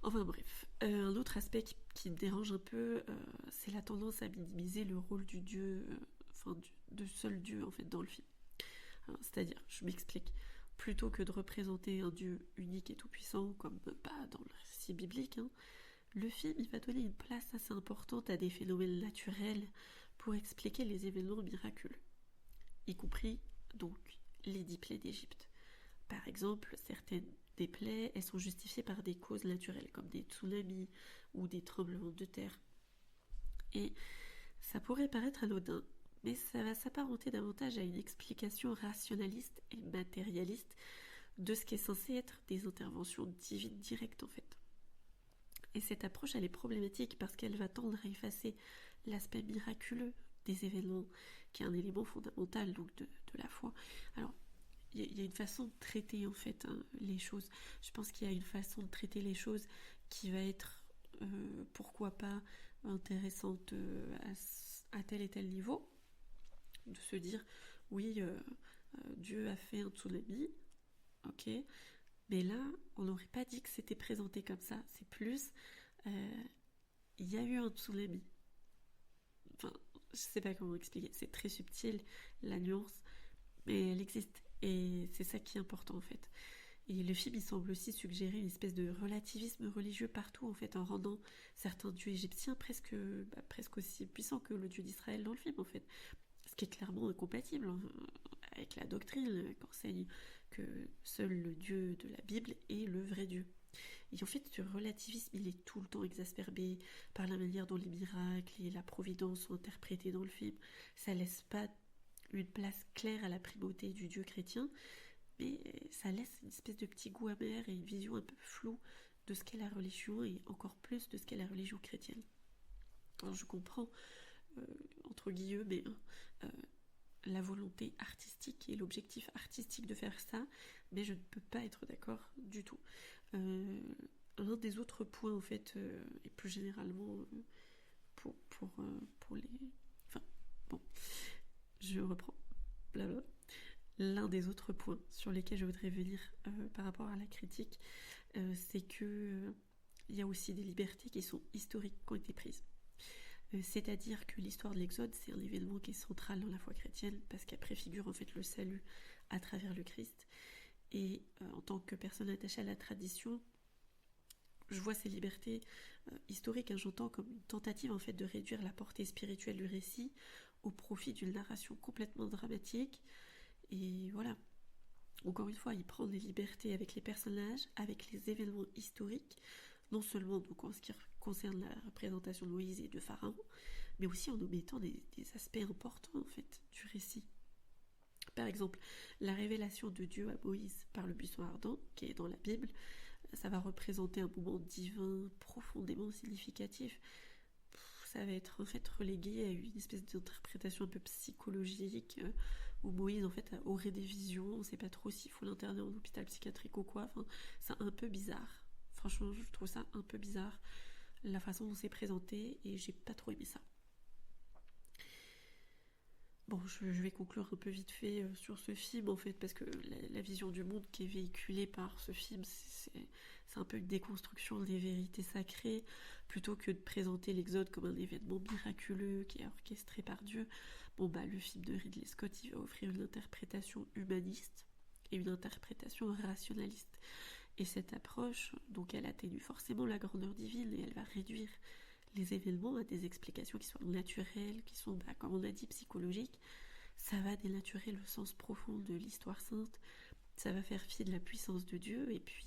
Enfin bref. Un autre aspect qui me dérange un peu, c'est la tendance à minimiser le rôle du Dieu, de seul Dieu, en fait, dans le film. C'est-à-dire, je m'explique. Plutôt que de représenter un Dieu unique et tout-puissant, comme dans le récit biblique, le film il va donner une place assez importante à des phénomènes naturels pour expliquer les événements miraculeux, y compris donc les 10 plaies d'Égypte. Par exemple, certaines des plaies, elles sont justifiées par des causes naturelles, comme des tsunamis ou des tremblements de terre. Et ça pourrait paraître anodin, mais ça va s'apparenter davantage à une explication rationaliste et matérialiste de ce qui est censé être des interventions divines directes en fait. Et cette approche, elle est problématique parce qu'elle va tendre à effacer l'aspect miraculeux des événements, qui est un élément fondamental donc de la foi. Alors, il y a une façon de traiter en fait les choses. Je pense qu'il y a une façon de traiter les choses qui va être pourquoi pas intéressante à tel et tel niveau, de se dire oui, Dieu a fait un tsunami, ok, mais là on n'aurait pas dit que c'était présenté comme ça, c'est plus il y a eu un tsunami. Enfin, je sais pas comment expliquer, c'est très subtil la nuance, mais elle existe et c'est ça qui est important en fait. Et le film, il semble aussi suggérer une espèce de relativisme religieux partout, en fait, en rendant certains dieux égyptiens presque aussi puissants que le dieu d'Israël dans le film, en fait. Ce qui est clairement incompatible avec la doctrine qu'enseigne que seul le Dieu de la Bible est le vrai Dieu. Et en fait, ce relativisme, il est tout le temps exacerbé par la manière dont les miracles et la providence sont interprétés dans le film. Ça laisse pas une place claire à la primauté du Dieu chrétien, mais ça laisse une espèce de petit goût amer et une vision un peu floue de ce qu'est la religion et encore plus de ce qu'est la religion chrétienne. Alors je comprends, entre guillemets, la volonté artistique et l'objectif artistique de faire ça, mais je ne peux pas être d'accord du tout. Un des autres points, en fait, et plus généralement pour les... Enfin, bon, je reprends. Blabla. L'un des autres points sur lesquels je voudrais venir par rapport à la critique, c'est que il y a aussi des libertés qui sont historiques qui ont été prises. C'est-à-dire que l'histoire de l'Exode, c'est un événement qui est central dans la foi chrétienne parce qu'elle préfigure en fait le salut à travers le Christ. Et en tant que personne attachée à la tradition, je vois ces libertés historiques, j'entends comme une tentative en fait de réduire la portée spirituelle du récit au profit d'une narration complètement dramatique. Et voilà, encore une fois, il prend des libertés avec les personnages, avec les événements historiques, non seulement donc en ce qui concerne la représentation de Moïse et de Pharaon, mais aussi en omettant des aspects importants en fait du récit. Par exemple, la révélation de Dieu à Moïse par le buisson ardent, qui est dans la Bible, ça va représenter un moment divin profondément significatif. Ça va être en fait relégué à une espèce d'interprétation un peu psychologique où Moïse en fait aurait des visions, on sait pas trop s'il faut l'interner en hôpital psychiatrique ou quoi, enfin, c'est un peu bizarre. Franchement, je trouve ça un peu bizarre la façon dont c'est présenté et j'ai pas trop aimé ça. Bon, je vais conclure un peu vite fait sur ce film en fait parce que la vision du monde qui est véhiculée par ce film, c'est un peu une déconstruction des vérités sacrées plutôt que de présenter l'Exode comme un événement miraculeux qui est orchestré par Dieu. Bon bah le film de Ridley Scott, il va offrir une interprétation humaniste et une interprétation rationaliste. Et cette approche, donc elle atténue forcément la grandeur divine et elle va réduire les événements à des explications qui sont naturelles, qui sont, comme on a dit, psychologiques. Ça va dénaturer le sens profond de l'histoire sainte, ça va faire fi de la puissance de Dieu et puis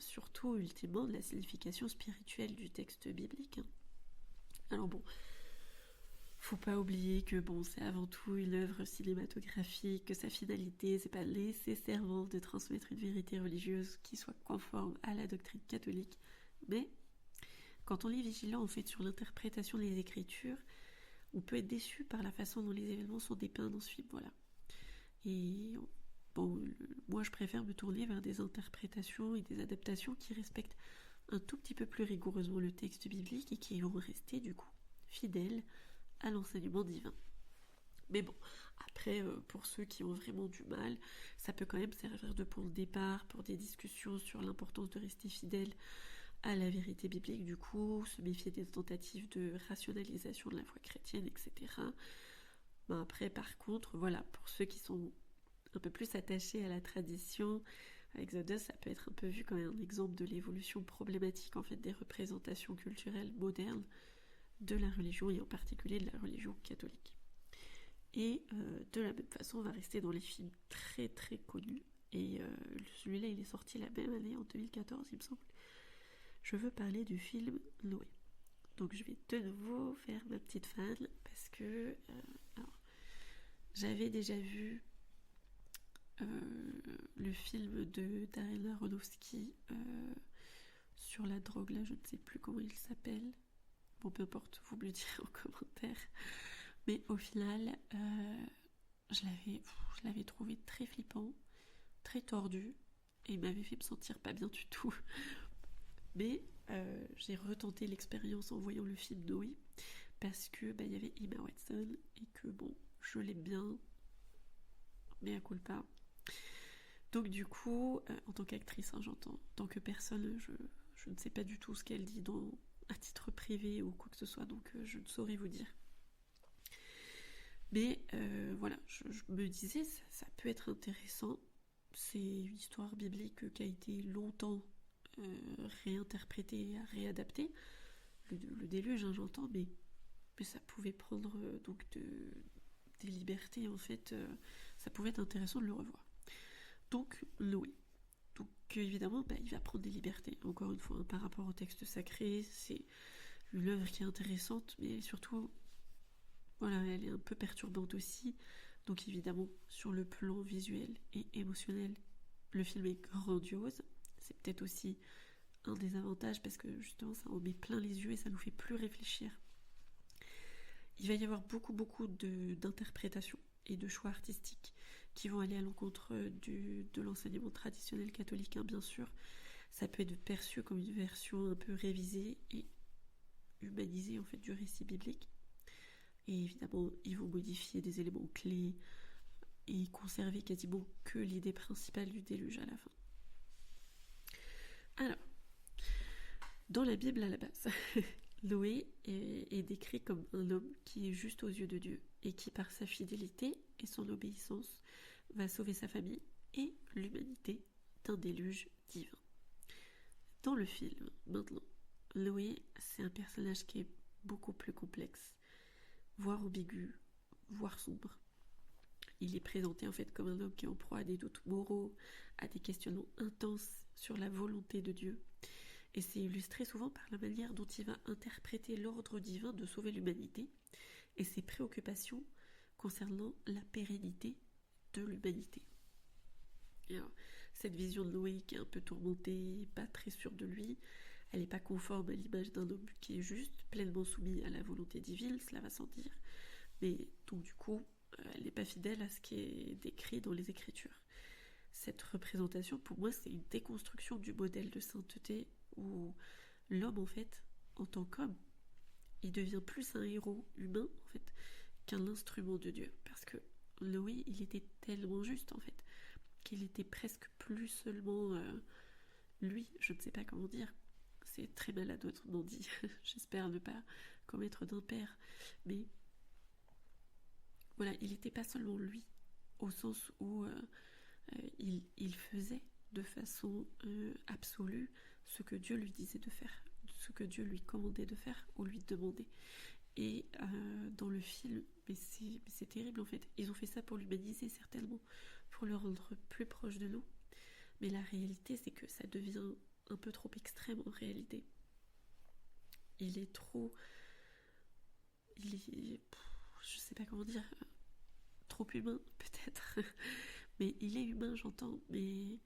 surtout, ultimement, de la signification spirituelle du texte biblique. Alors bon, faut pas oublier que bon, c'est avant tout une œuvre cinématographique, que sa finalité, c'est pas nécessairement de transmettre une vérité religieuse qui soit conforme à la doctrine catholique, mais quand on est vigilant en fait sur l'interprétation des Écritures, on peut être déçu par la façon dont les événements sont dépeints dans ce film, voilà. Et bon, moi je préfère me tourner vers des interprétations et des adaptations qui respectent un tout petit peu plus rigoureusement le texte biblique et qui vont rester du coup fidèles à l'enseignement divin. Mais bon, après, pour ceux qui ont vraiment du mal, ça peut quand même servir de point de départ pour des discussions sur l'importance de rester fidèle à la vérité biblique, du coup, se méfier des tentatives de rationalisation de la foi chrétienne, etc. Ben après, par contre, voilà, pour ceux qui sont un peu plus attachés à la tradition, Exodus, ça peut être un peu vu comme un exemple de l'évolution problématique en fait des représentations culturelles modernes de la religion et en particulier de la religion catholique. Et de la même façon, on va rester dans les films très très connus. Et celui-là, il est sorti la même année, en 2014, il me semble. Je veux parler du film Noé. Donc je vais de nouveau faire ma petite fan parce que alors, j'avais déjà vu le film de Darren Aronofsky sur la drogue, là je ne sais plus comment il s'appelle. Bon, peu importe, vous me le direz en commentaire. Mais au final, je l'avais trouvé très flippant, très tordu, et il m'avait fait me sentir pas bien du tout. Mais j'ai retenté l'expérience en voyant le film Noé, parce que il y avait Emma Watson, et que bon, je l'aime bien, mais à culpa. Donc du coup, en tant qu'actrice, hein, j'entends, en tant que personne, je ne sais pas du tout ce qu'elle dit à titre privé ou quoi que ce soit, donc je ne saurais vous dire. Mais voilà, je me disais, ça peut être intéressant. C'est une histoire biblique qui a été longtemps réinterprétée, réadaptée. Le déluge, hein, j'entends, mais ça pouvait prendre des libertés, en fait. Ça pouvait être intéressant de le revoir. Donc, Noé. Donc, évidemment, il va prendre des libertés. Encore une fois, hein, par rapport au texte sacré, c'est une œuvre qui est intéressante, mais surtout, voilà, elle est un peu perturbante aussi. Donc évidemment, sur le plan visuel et émotionnel, le film est grandiose. C'est peut-être aussi un des avantages parce que justement, ça en met plein les yeux et ça nous fait plus réfléchir. Il va y avoir beaucoup d'interprétations et de choix artistiques qui vont aller à l'encontre de l'enseignement traditionnel catholique, hein, bien sûr. Ça peut être perçu comme une version un peu révisée et humanisée en fait du récit biblique. Et évidemment, ils vont modifier des éléments clés et conserver quasiment que l'idée principale du déluge à la fin. Alors, dans la Bible à la base, Noé est décrit comme un homme qui est juste aux yeux de Dieu et qui, par sa fidélité et son obéissance, va sauver sa famille et l'humanité d'un déluge divin. Dans le film, maintenant, Noé, c'est un personnage qui est beaucoup plus complexe, voire ambigu, voire sombre. Il est présenté en fait comme un homme qui est en proie à des doutes moraux, à des questionnements intenses sur la volonté de Dieu. Et c'est illustré souvent par la manière dont il va interpréter l'ordre divin de sauver l'humanité et ses préoccupations concernant la pérennité de l'humanité. Et alors, cette vision de Noé qui est un peu tourmentée, pas très sûre de lui, elle n'est pas conforme à l'image d'un homme qui est juste, pleinement soumis à la volonté divine, cela va sans dire. Mais donc du coup, elle n'est pas fidèle à ce qui est décrit dans les Écritures. Cette représentation, pour moi, c'est une déconstruction du modèle de sainteté où l'homme, en fait, en tant qu'homme, il devient plus un héros humain, en fait, qu'un instrument de Dieu. Parce que Noé, il était tellement juste, en fait, qu'il était presque plus seulement lui, je ne sais pas comment dire. C'est très maladroitement dit. J'espère ne pas commettre d'impair. Mais voilà, il n'était pas seulement lui, au sens où il faisait de façon absolue ce que Dieu lui disait de faire, ce que Dieu lui commandait de faire ou lui demandait. Et dans le film, mais c'est terrible en fait. Ils ont fait ça pour l'humaniser certainement, pour le rendre plus proche de nous. Mais la réalité, c'est que ça devient un peu trop extrême en réalité. Il est trop... je sais pas comment dire, trop humain peut-être. Mais il est humain, j'entends, mais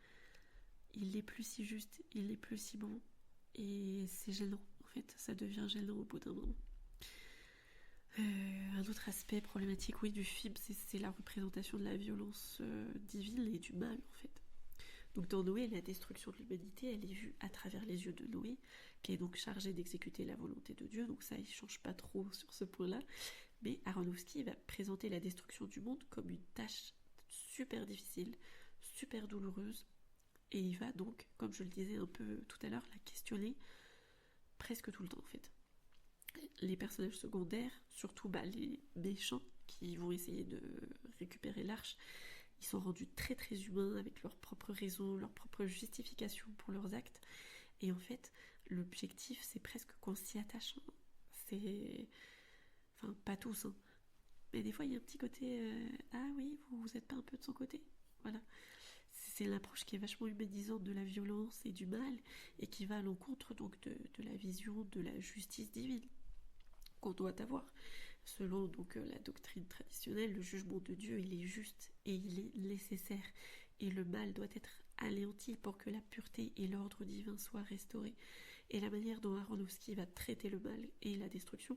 il n'est plus si juste, il n'est plus si bon. Et c'est gênant, en fait, ça devient gênant au bout d'un moment. Un autre aspect problématique, oui, du film, c'est la représentation de la violence divine et du mal, en fait. Donc dans Noé, la destruction de l'humanité, elle est vue à travers les yeux de Noé, qui est donc chargé d'exécuter la volonté de Dieu, donc ça, il ne change pas trop sur ce point-là. Mais Aronofsky va présenter la destruction du monde comme une tâche super difficile, super douloureuse, et il va donc, comme je le disais un peu tout à l'heure, la questionner presque tout le temps en fait. Les personnages secondaires, surtout les méchants qui vont essayer de récupérer l'arche, ils sont rendus très très humains avec leurs propres raisons, leurs propres justifications pour leurs actes. Et en fait, l'objectif, c'est presque qu'on s'y attache. C'est... Enfin, pas tous, hein. Mais des fois, il y a un petit côté ah oui, vous n'êtes pas un peu de son côté. Voilà. C'est l'approche qui est vachement humanisante de la violence et du mal et qui va à l'encontre donc de la vision de la justice divine qu'on doit avoir. Selon donc la doctrine traditionnelle, le jugement de Dieu, il est juste et il est nécessaire. Et le mal doit être anéanti pour que la pureté et l'ordre divin soient restaurés. Et la manière dont Aronofsky va traiter le mal et la destruction,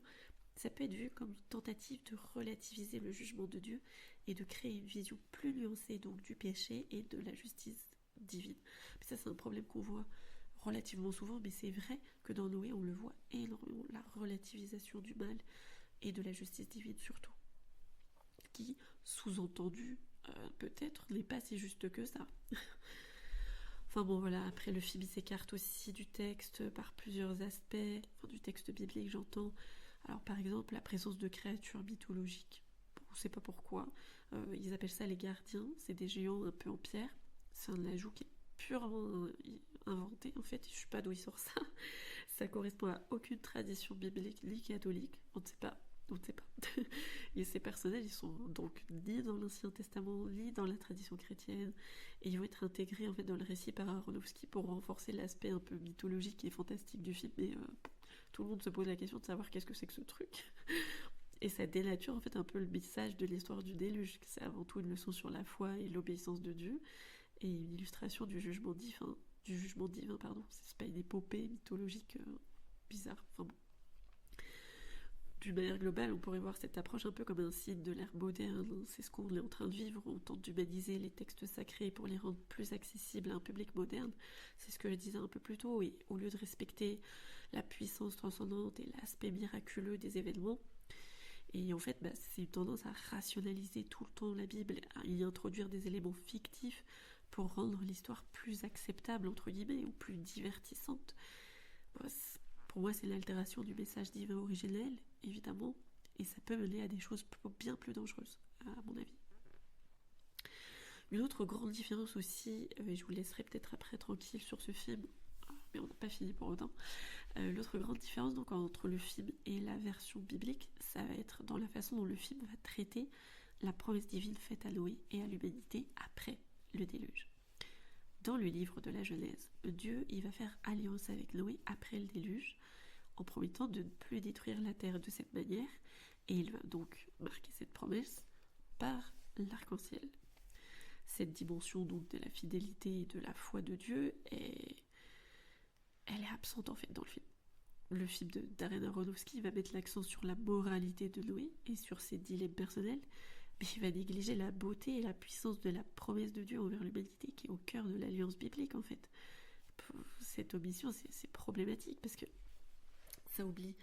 ça peut être vu comme une tentative de relativiser le jugement de Dieu et de créer une vision plus nuancée donc du péché et de la justice divine. Mais ça, c'est un problème qu'on voit relativement souvent, mais c'est vrai que dans Noé, on le voit énormément, la relativisation du mal et de la justice divine surtout, qui, sous-entendu, peut-être, n'est pas si juste que ça. Enfin bon voilà, après le film s'écarte aussi du texte par plusieurs aspects, enfin du texte biblique j'entends. Alors par exemple la présence de créatures mythologiques, bon, on ne sait pas pourquoi, ils appellent ça les gardiens, c'est des géants un peu en pierre, c'est un ajout qui est purement inventé en fait, je ne sais pas d'où il sort ça, ça correspond à aucune tradition biblique ni catholique, on ne sait pas. Et ces personnages, ils sont donc ni dans l'Ancien Testament, ni dans la tradition chrétienne, et ils vont être intégrés en fait dans le récit par Aronofsky pour renforcer l'aspect un peu mythologique et fantastique du film. Mais tout le monde se pose la question de savoir qu'est-ce que c'est que ce truc. Et ça dénature en fait un peu le message de l'histoire du déluge. C'est avant tout une leçon sur la foi et l'obéissance de Dieu, et une illustration du jugement divin. C'est pas une épopée mythologique bizarre. Enfin bon. D'une manière globale, on pourrait voir cette approche un peu comme un signe de l'ère moderne. C'est ce qu'on est en train de vivre. On tente d'humaniser les textes sacrés pour les rendre plus accessibles à un public moderne. C'est ce que je disais un peu plus tôt. Et au lieu de respecter la puissance transcendante et l'aspect miraculeux des événements, et en fait, c'est une tendance à rationaliser tout le temps la Bible, à y introduire des éléments fictifs pour rendre l'histoire plus acceptable, entre guillemets, ou plus divertissante. Pour moi, c'est l'altération du message divin originel, évidemment, et ça peut mener à des choses bien plus dangereuses, à mon avis. Une autre grande différence aussi, et je vous laisserai peut-être après tranquille sur ce film, mais on n'a pas fini pour autant. L'autre grande différence donc entre le film et la version biblique, ça va être dans la façon dont le film va traiter la promesse divine faite à Noé et à l'humanité après le déluge. Dans le livre de la Genèse, Dieu il va faire alliance avec Noé après le déluge, en promettant de ne plus détruire la terre de cette manière, et il va donc marquer cette promesse par l'arc-en-ciel. Cette dimension donc de la fidélité et de la foi de Dieu, elle est absente en fait dans le film. Le film de Darren Aronofsky va mettre l'accent sur la moralité de Noé et sur ses dilemmes personnels, mais il va négliger la beauté et la puissance de la promesse de Dieu envers l'humanité qui est au cœur de l'alliance biblique en fait. Cette omission, c'est problématique parce que ça oublie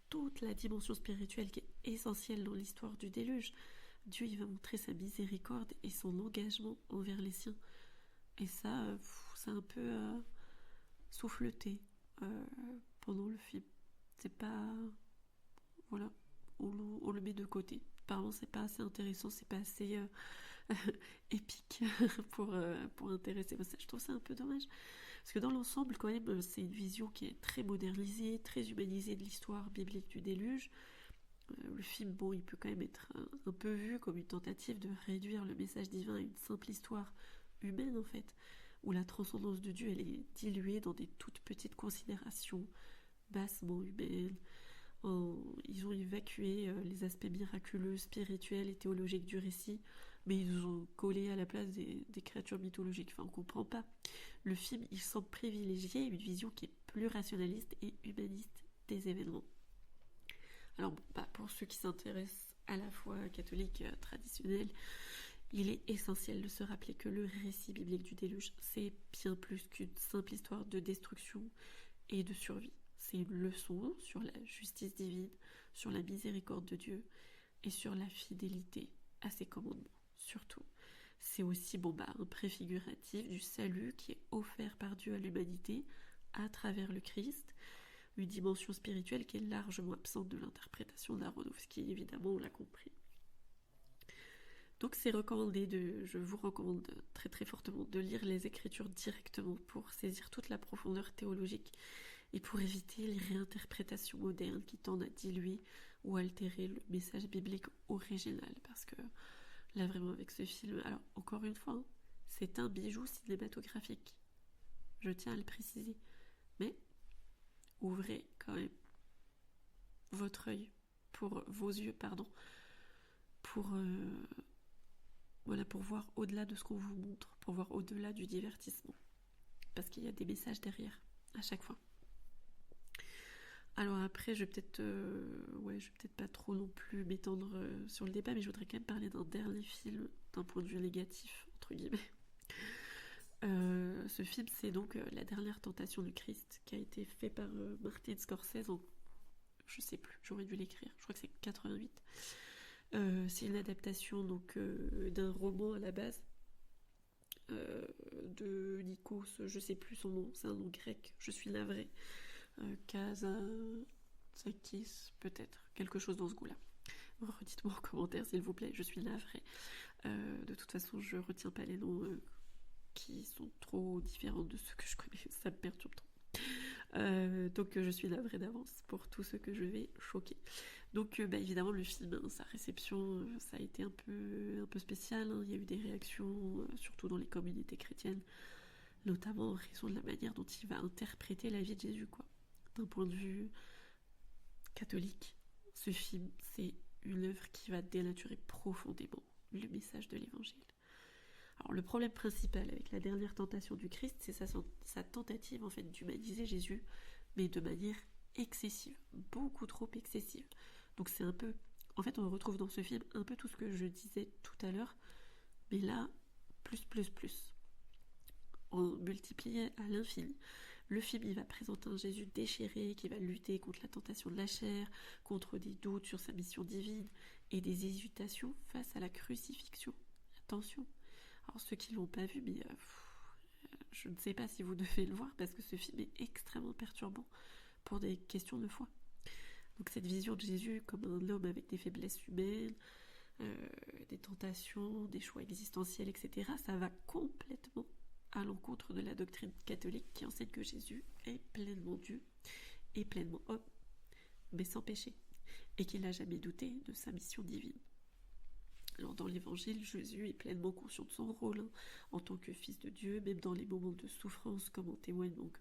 toute la dimension spirituelle qui est essentielle dans l'histoire du déluge. Dieu il va montrer sa miséricorde et son engagement envers les siens. Et ça, c'est un peu souffleté pendant le film. C'est pas... Voilà, on le met de côté. Apparemment, c'est pas assez intéressant, c'est pas assez épique pour intéresser. Je trouve ça un peu dommage. Parce que dans l'ensemble, quand même, c'est une vision qui est très modernisée, très humanisée de l'histoire biblique du déluge. Le film, bon, il peut quand même être un peu vu comme une tentative de réduire le message divin à une simple histoire humaine, en fait, où la transcendance de Dieu, elle est diluée dans des toutes petites considérations bassement humaines. Ils ont évacué les aspects miraculeux, spirituels et théologiques du récit, mais ils ont collé à la place des créatures mythologiques. Enfin, on comprend pas. Le film, il semble privilégier une vision qui est plus rationaliste et humaniste des événements. Alors bon, pour ceux qui s'intéressent à la foi catholique traditionnelle, il est essentiel de se rappeler que le récit biblique du déluge, c'est bien plus qu'une simple histoire de destruction et de survie. C'est une leçon sur la justice divine, sur la miséricorde de Dieu et sur la fidélité à ses commandements, surtout. C'est aussi un préfiguratif du salut qui est offert par Dieu à l'humanité à travers le Christ, une dimension spirituelle qui est largement absente de l'interprétation d'Aronofsky, évidemment, on l'a compris. Donc c'est recommandé, je vous recommande très très fortement de lire les Écritures directement pour saisir toute la profondeur théologique et pour éviter les réinterprétations modernes qui tendent à diluer ou altérer le message biblique original. Parce que là vraiment avec ce film, alors encore une fois, c'est un bijou cinématographique. Je tiens à le préciser. Mais ouvrez quand même votre œil, vos yeux, pour voir au-delà de ce qu'on vous montre, pour voir au-delà du divertissement. Parce qu'il y a des messages derrière, à chaque fois. Alors après, je vais peut-être pas trop non plus m'étendre sur le débat, mais je voudrais quand même parler d'un dernier film d'un point de vue négatif, entre guillemets. Ce film, c'est donc La dernière tentation du Christ, qui a été fait par Martin Scorsese en... Je sais plus, j'aurais dû l'écrire, je crois que c'est 88. C'est une adaptation donc d'un roman à la base de Nikos, je sais plus son nom, c'est un nom grec, je suis navrée. Kazantzakis, peut-être, quelque chose dans ce goût-là. Redites-moi en commentaire s'il vous plaît, je suis navrée. De toute façon, je retiens pas les noms qui sont trop différents de ceux que je connais, ça me perturbe trop. Donc je suis navrée d'avance pour tous ceux que je vais choquer. Donc évidemment le film, hein, sa réception, ça a été un peu spécial, hein. Il y a eu des réactions, surtout dans les communautés chrétiennes, notamment en raison de la manière dont il va interpréter la vie de Jésus, quoi. D'un point de vue catholique, ce film, c'est une œuvre qui va dénaturer profondément le message de l'évangile. Alors le problème principal avec la dernière tentation du Christ, c'est sa tentative en fait d'humaniser Jésus, mais de manière excessive, beaucoup trop excessive. Donc c'est un peu, en fait on retrouve dans ce film un peu tout ce que je disais tout à l'heure, mais là, plus, on multipliait à l'infini. Le film, il va présenter un Jésus déchiré qui va lutter contre la tentation de la chair, contre des doutes sur sa mission divine et des hésitations face à la crucifixion. Attention. Alors ceux qui l'ont pas vu, mais je ne sais pas si vous devez le voir parce que ce film est extrêmement perturbant pour des questions de foi. Donc cette vision de Jésus comme un homme avec des faiblesses humaines, des tentations, des choix existentiels, etc., ça va complètement à l'encontre de la doctrine catholique qui enseigne que Jésus est pleinement Dieu et pleinement homme, mais sans péché, et qu'il n'a jamais douté de sa mission divine. Alors dans l'évangile, Jésus est pleinement conscient de son rôle en tant que fils de Dieu, même dans les moments de souffrance, comme en témoignent donc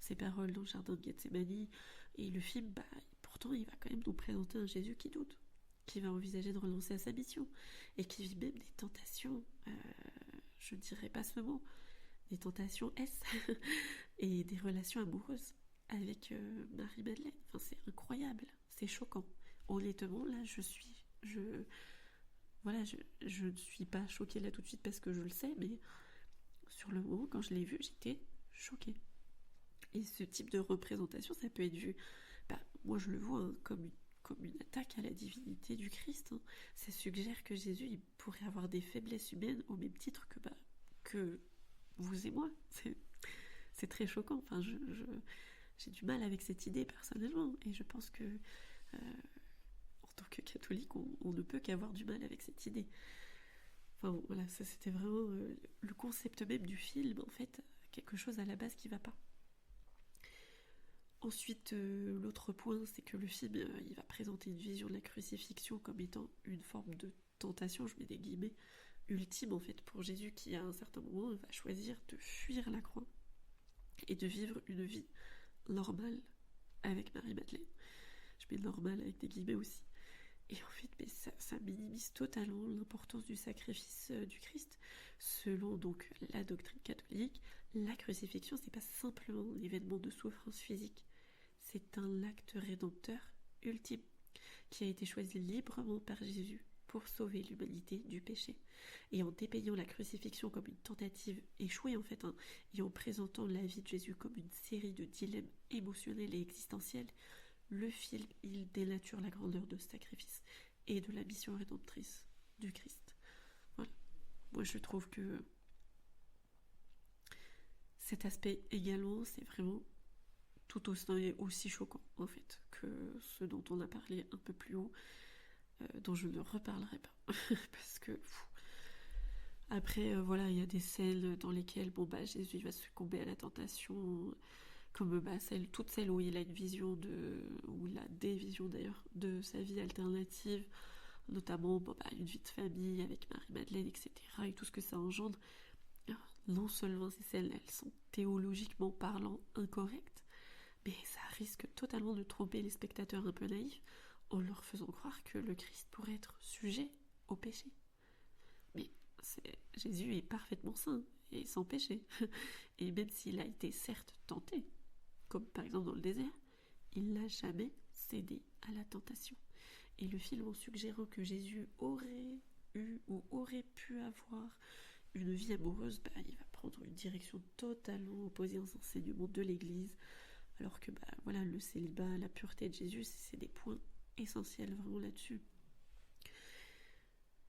ses paroles dans le jardin de Gethsémani. Et le film, pourtant, il va quand même nous présenter un Jésus qui doute, qui va envisager de renoncer à sa mission, et qui vit même des tentations, je ne dirais pas ce mot, des tentations et des relations amoureuses avec Marie-Madeleine. Enfin, c'est incroyable, c'est choquant. Honnêtement, là, je ne suis pas choquée là tout de suite parce que je le sais, mais sur le moment, quand je l'ai vu, j'étais choquée. Et ce type de représentation, ça peut être vu, moi je le vois comme une attaque à la divinité du Christ. Hein. Ça suggère que Jésus il pourrait avoir des faiblesses humaines au même titre que vous et moi. C'est très choquant. Enfin, j'ai du mal avec cette idée personnellement, et je pense que en tant que catholique, on ne peut qu'avoir du mal avec cette idée. Enfin voilà, ça c'était vraiment le concept même du film, en fait, quelque chose à la base qui va pas. Ensuite, l'autre point, c'est que le film, il va présenter une vision de la crucifixion comme étant une forme de tentation, je mets des guillemets, ultime en fait pour Jésus qui à un certain moment va choisir de fuir la croix et de vivre une vie normale avec Marie-Madeleine. Je mets normal avec des guillemets aussi. Et en fait, mais ça minimise totalement l'importance du sacrifice du Christ. Selon donc la doctrine catholique, la crucifixion, c'est pas simplement un événement de souffrance physique, c'est un acte rédempteur ultime qui a été choisi librement par Jésus pour sauver l'humanité du péché. Et en dépeignant la crucifixion comme une tentative échouée en fait, et en présentant la vie de Jésus comme une série de dilemmes émotionnels et existentiels, le film, il dénature la grandeur de ce sacrifice et de la mission rédemptrice du Christ. Voilà. Moi, je trouve que cet aspect également, c'est vraiment tout aussi choquant, en fait, que ce dont on a parlé un peu plus haut, dont je ne reparlerai pas. Parce que... Après, voilà, il y a des scènes dans lesquelles Jésus va succomber à la tentation, comme toutes celles où il a une vision où il a des visions d'ailleurs de sa vie alternative, notamment une vie de famille avec Marie-Madeleine, etc. et tout ce que ça engendre. Non seulement ces scènes, elles sont théologiquement parlant incorrectes, mais ça risque totalement de tromper les spectateurs un peu naïfs en leur faisant croire que le Christ pourrait être sujet au péché. Mais Jésus est parfaitement saint et sans péché. Et même s'il a été certes tenté, comme par exemple dans le désert, il n'a jamais cédé à la tentation. Et le film en suggérant que Jésus aurait eu ou aurait pu avoir une vie amoureuse, il va prendre une direction totalement opposée aux enseignements de l'Église, alors que voilà, le célibat, la pureté de Jésus, c'est des points essentiels vraiment là-dessus.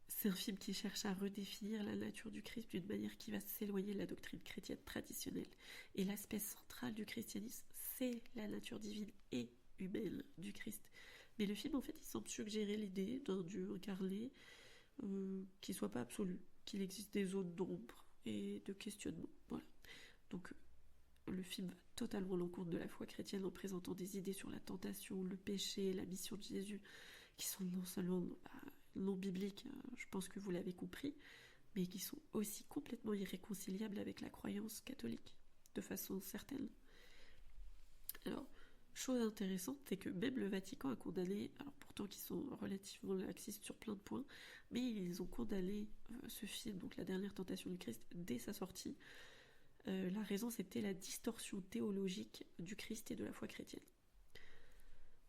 C'est un film qui cherche à redéfinir la nature du Christ d'une manière qui va s'éloigner de la doctrine chrétienne traditionnelle. Et l'aspect central du christianisme, c'est la nature divine et humaine du Christ. Mais le film, en fait, il semble suggérer l'idée d'un Dieu incarné qui ne soit pas absolu, qu'il existe des zones d'ombre et de questionnement. Voilà. Donc, le film va totalement à l'encontre de la foi chrétienne en présentant des idées sur la tentation, le péché, la mission de Jésus, qui sont non seulement non bibliques, je pense que vous l'avez compris, mais qui sont aussi complètement irréconciliables avec la croyance catholique, de façon certaine. Alors, chose intéressante, c'est que même le Vatican a condamné, alors pourtant qu'ils sont relativement laxistes sur plein de points, mais ils ont condamné ce film, donc La Dernière Tentation du Christ, dès sa sortie. La raison, c'était la distorsion théologique du Christ et de la foi chrétienne.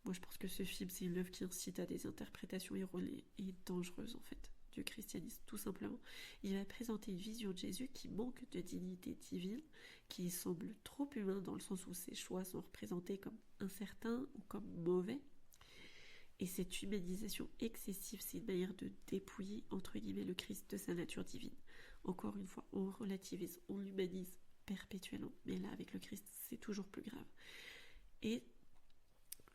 Moi, je pense que ce film, c'est une œuvre qui incite à des interprétations erronées et dangereuses, en fait, du christianisme, tout simplement. Il va présenter une vision de Jésus qui manque de dignité divine, qui semble trop humain dans le sens où ses choix sont représentés comme incertains ou comme mauvais. Et cette humanisation excessive, c'est une manière de dépouiller, entre guillemets, le Christ de sa nature divine. Encore une fois, on relativise, on l'humanise perpétuellement. Mais là, avec le Christ, c'est toujours plus grave. Et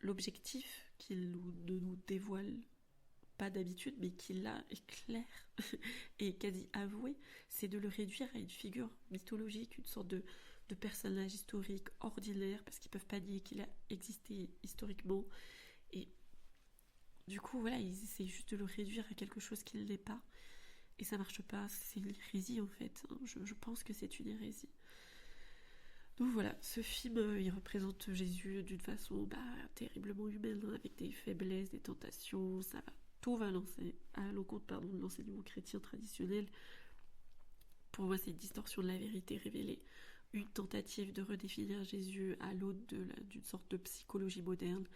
l'objectif qu'il ne nous dévoile pas d'habitude, mais qu'il a est clair et quasi avoué, c'est de le réduire à une figure mythologique, une sorte de personnage historique ordinaire, parce qu'ils ne peuvent pas nier qu'il a existé historiquement. Et du coup, voilà, ils essaient juste de le réduire à quelque chose qu'il n'est pas. Et ça marche pas, c'est une hérésie en fait. Je pense que c'est une hérésie. Donc voilà, ce film, il représente Jésus d'une façon terriblement humaine, avec des faiblesses, des tentations, tout va lancer à l'encontre de l'enseignement chrétien traditionnel. Pour moi, c'est une distorsion de la vérité révélée, une tentative de redéfinir Jésus à l'aune d'une sorte de psychologie moderne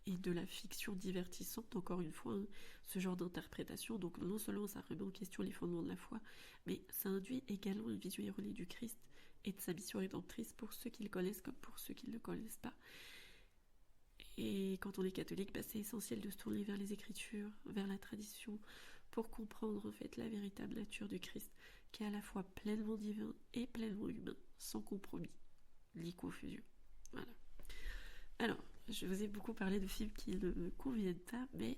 et de la fiction divertissante, encore une fois, ce genre d'interprétation. Donc non seulement ça remet en question les fondements de la foi, mais ça induit également une vision erronée du Christ et de sa mission rédemptrice pour ceux qui le connaissent comme pour ceux qui ne le connaissent pas. Et quand on est catholique, c'est essentiel de se tourner vers les Écritures, vers la tradition, pour comprendre en fait la véritable nature du Christ, qui est à la fois pleinement divin et pleinement humain, sans compromis ni confusion. Voilà. Alors, je vous ai beaucoup parlé de films qui ne me conviennent pas, mais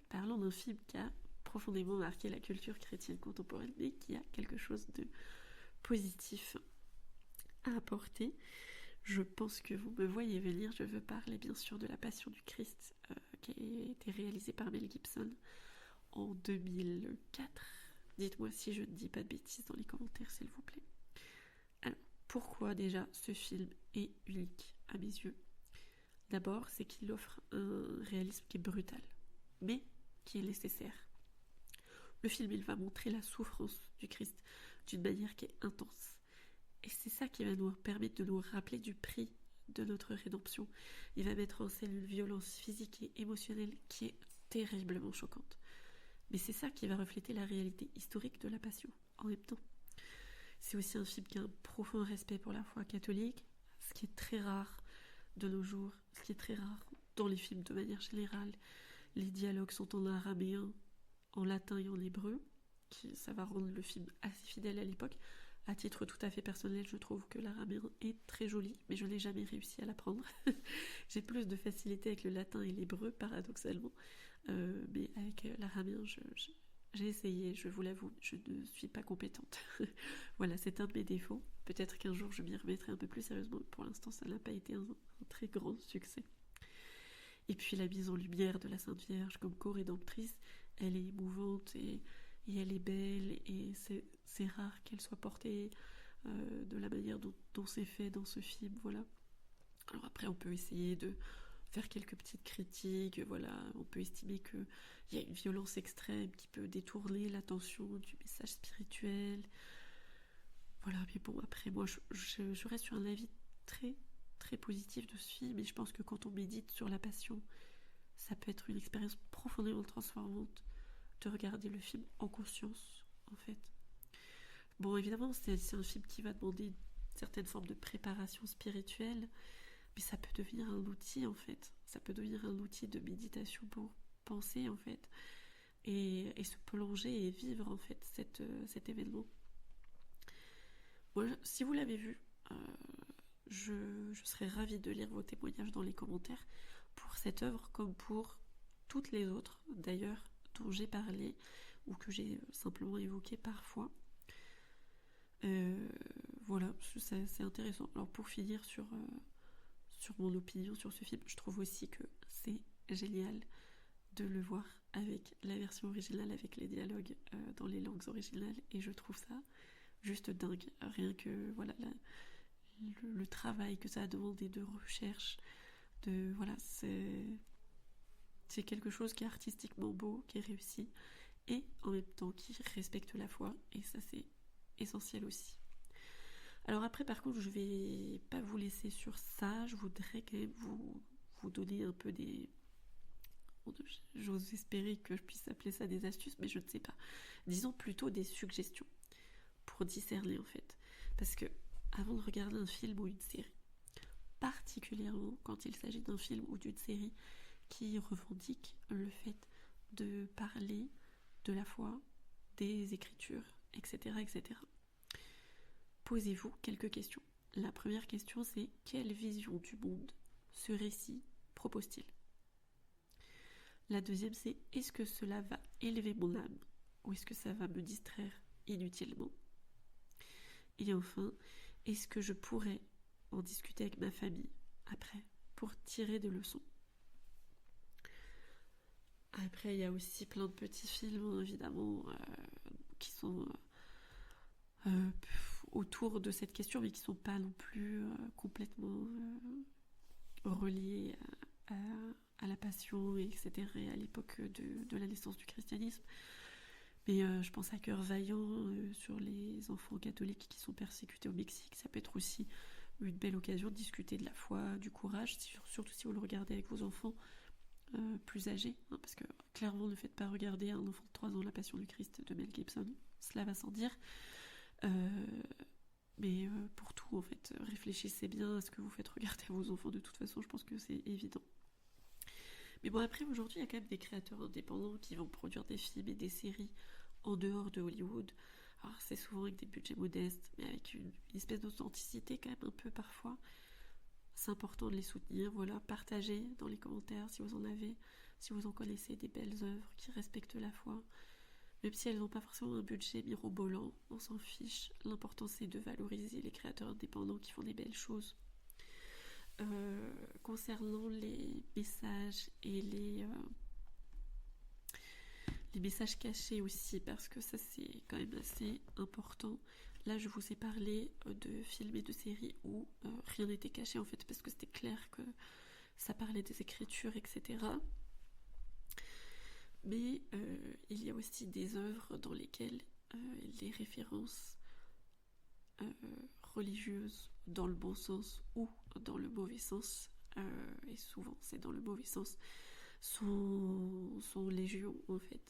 parlons d'un film qui a profondément marqué la culture chrétienne contemporaine, mais qui a quelque chose de positif à apporter. Je pense que vous me voyez venir, je veux parler bien sûr de La Passion du Christ, qui a été réalisée par Mel Gibson en 2004. Dites-moi si je ne dis pas de bêtises dans les commentaires, s'il vous plaît. Alors, pourquoi déjà ce film est unique à mes yeux ? D'abord, c'est qu'il offre un réalisme qui est brutal, mais qui est nécessaire. Le film, il va montrer la souffrance du Christ d'une manière qui est intense. Et c'est ça qui va nous permettre de nous rappeler du prix de notre rédemption. Il va mettre en scène une violence physique et émotionnelle qui est terriblement choquante. Mais c'est ça qui va refléter la réalité historique de la Passion, en même temps. C'est aussi un film qui a un profond respect pour la foi catholique, ce qui est très rare de nos jours, ce qui est très rare dans les films de manière générale. Les dialogues sont en araméen, en latin et en hébreu, ça va rendre le film assez fidèle à l'époque. À titre tout à fait personnel, je trouve que l'araméen est très joli, mais je n'ai jamais réussi à l'apprendre. J'ai plus de facilité avec le latin et l'hébreu, paradoxalement. Mais avec l'araméen, j'ai essayé, je vous l'avoue, je ne suis pas compétente. Voilà, c'est un de mes défauts. Peut-être qu'un jour, je m'y remettrai un peu plus sérieusement. Pour l'instant, ça n'a pas été un très grand succès. Et puis la mise en lumière de la Sainte Vierge comme co-rédemptrice, elle est émouvante et elle est belle, et c'est rare qu'elle soit portée de la manière dont c'est fait dans ce film, voilà. Alors après, on peut essayer de faire quelques petites critiques, voilà, on peut estimer qu'il y a une violence extrême qui peut détourner l'attention du message spirituel, voilà, mais bon, après, moi, je reste sur un avis très, très positif de ce film, et je pense que quand on médite sur la Passion, ça peut être une expérience profondément transformante de regarder le film en conscience, en fait. Bon, évidemment, c'est un film qui va demander une certaine forme de préparation spirituelle, mais ça peut devenir un outil, en fait. Ça peut devenir un outil de méditation pour penser, en fait, et se plonger et vivre, en fait, cet événement. Moi, si vous l'avez vu, euh, je serais ravie de lire vos témoignages dans les commentaires pour cette œuvre comme pour toutes les autres, d'ailleurs, dont j'ai parlé ou que j'ai simplement évoqué parfois. Euh, voilà, c'est intéressant. Alors pour finir sur mon opinion sur ce film, je trouve aussi que c'est génial de le voir avec la version originale, avec les dialogues dans les langues originales, et je trouve ça juste dingue. Rien que voilà le travail que ça a demandé de recherche, voilà, c'est quelque chose qui est artistiquement beau, qui est réussi, et en même temps qui respecte la foi, et ça c'est essentiel aussi. Alors après, par contre, je vais pas vous laisser sur ça, je voudrais quand même vous donner un peu des... J'ose espérer que je puisse appeler ça des astuces, mais je ne sais pas. Disons plutôt des suggestions pour discerner en fait. Parce que avant de regarder un film ou une série, particulièrement quand il s'agit d'un film ou d'une série qui revendique le fait de parler de la foi, des écritures, etc., etc. Posez-vous quelques questions. La première question, c'est quelle vision du monde ce récit propose-t-il? La deuxième, c'est est-ce que cela va élever mon âme ou est-ce que ça va me distraire inutilement? Et enfin, est-ce que je pourrais en discuter avec ma famille après pour tirer des leçons? Après, il y a aussi plein de petits films, évidemment, qui sont autour de cette question, mais qui ne sont pas non plus complètement reliés à la passion, etc., et à l'époque de la naissance du christianisme. Mais je pense à Cœur vaillant sur les enfants catholiques qui sont persécutés au Mexique. Ça peut être aussi une belle occasion de discuter de la foi, du courage, surtout si vous le regardez avec vos enfants plus âgés, hein, parce que clairement ne faites pas regarder à un enfant de 3 ans La Passion du Christ de Mel Gibson, cela va sans dire. Mais pour tout, en fait, réfléchissez bien à ce que vous faites regarder à vos enfants. De toute façon, je pense que c'est évident. Mais bon, après, aujourd'hui, il y a quand même des créateurs indépendants qui vont produire des films et des séries en dehors de Hollywood. Alors, c'est souvent avec des budgets modestes, mais avec une espèce d'authenticité quand même un peu parfois. C'est important de les soutenir. Voilà, partagez dans les commentaires si vous en avez, si vous en connaissez des belles œuvres qui respectent la foi. Même si elles n'ont pas forcément un budget mirobolant, on s'en fiche. L'important, c'est de valoriser les créateurs indépendants qui font des belles choses. Concernant les messages et les messages cachés aussi, parce que ça c'est quand même assez important. Là je vous ai parlé de films et de séries où rien n'était caché en fait, parce que c'était clair que ça parlait des écritures, etc. Mais il y a aussi des œuvres dans lesquelles les références religieuses dans le bon sens ou dans le mauvais sens, et souvent c'est dans le mauvais sens, sont légion en fait.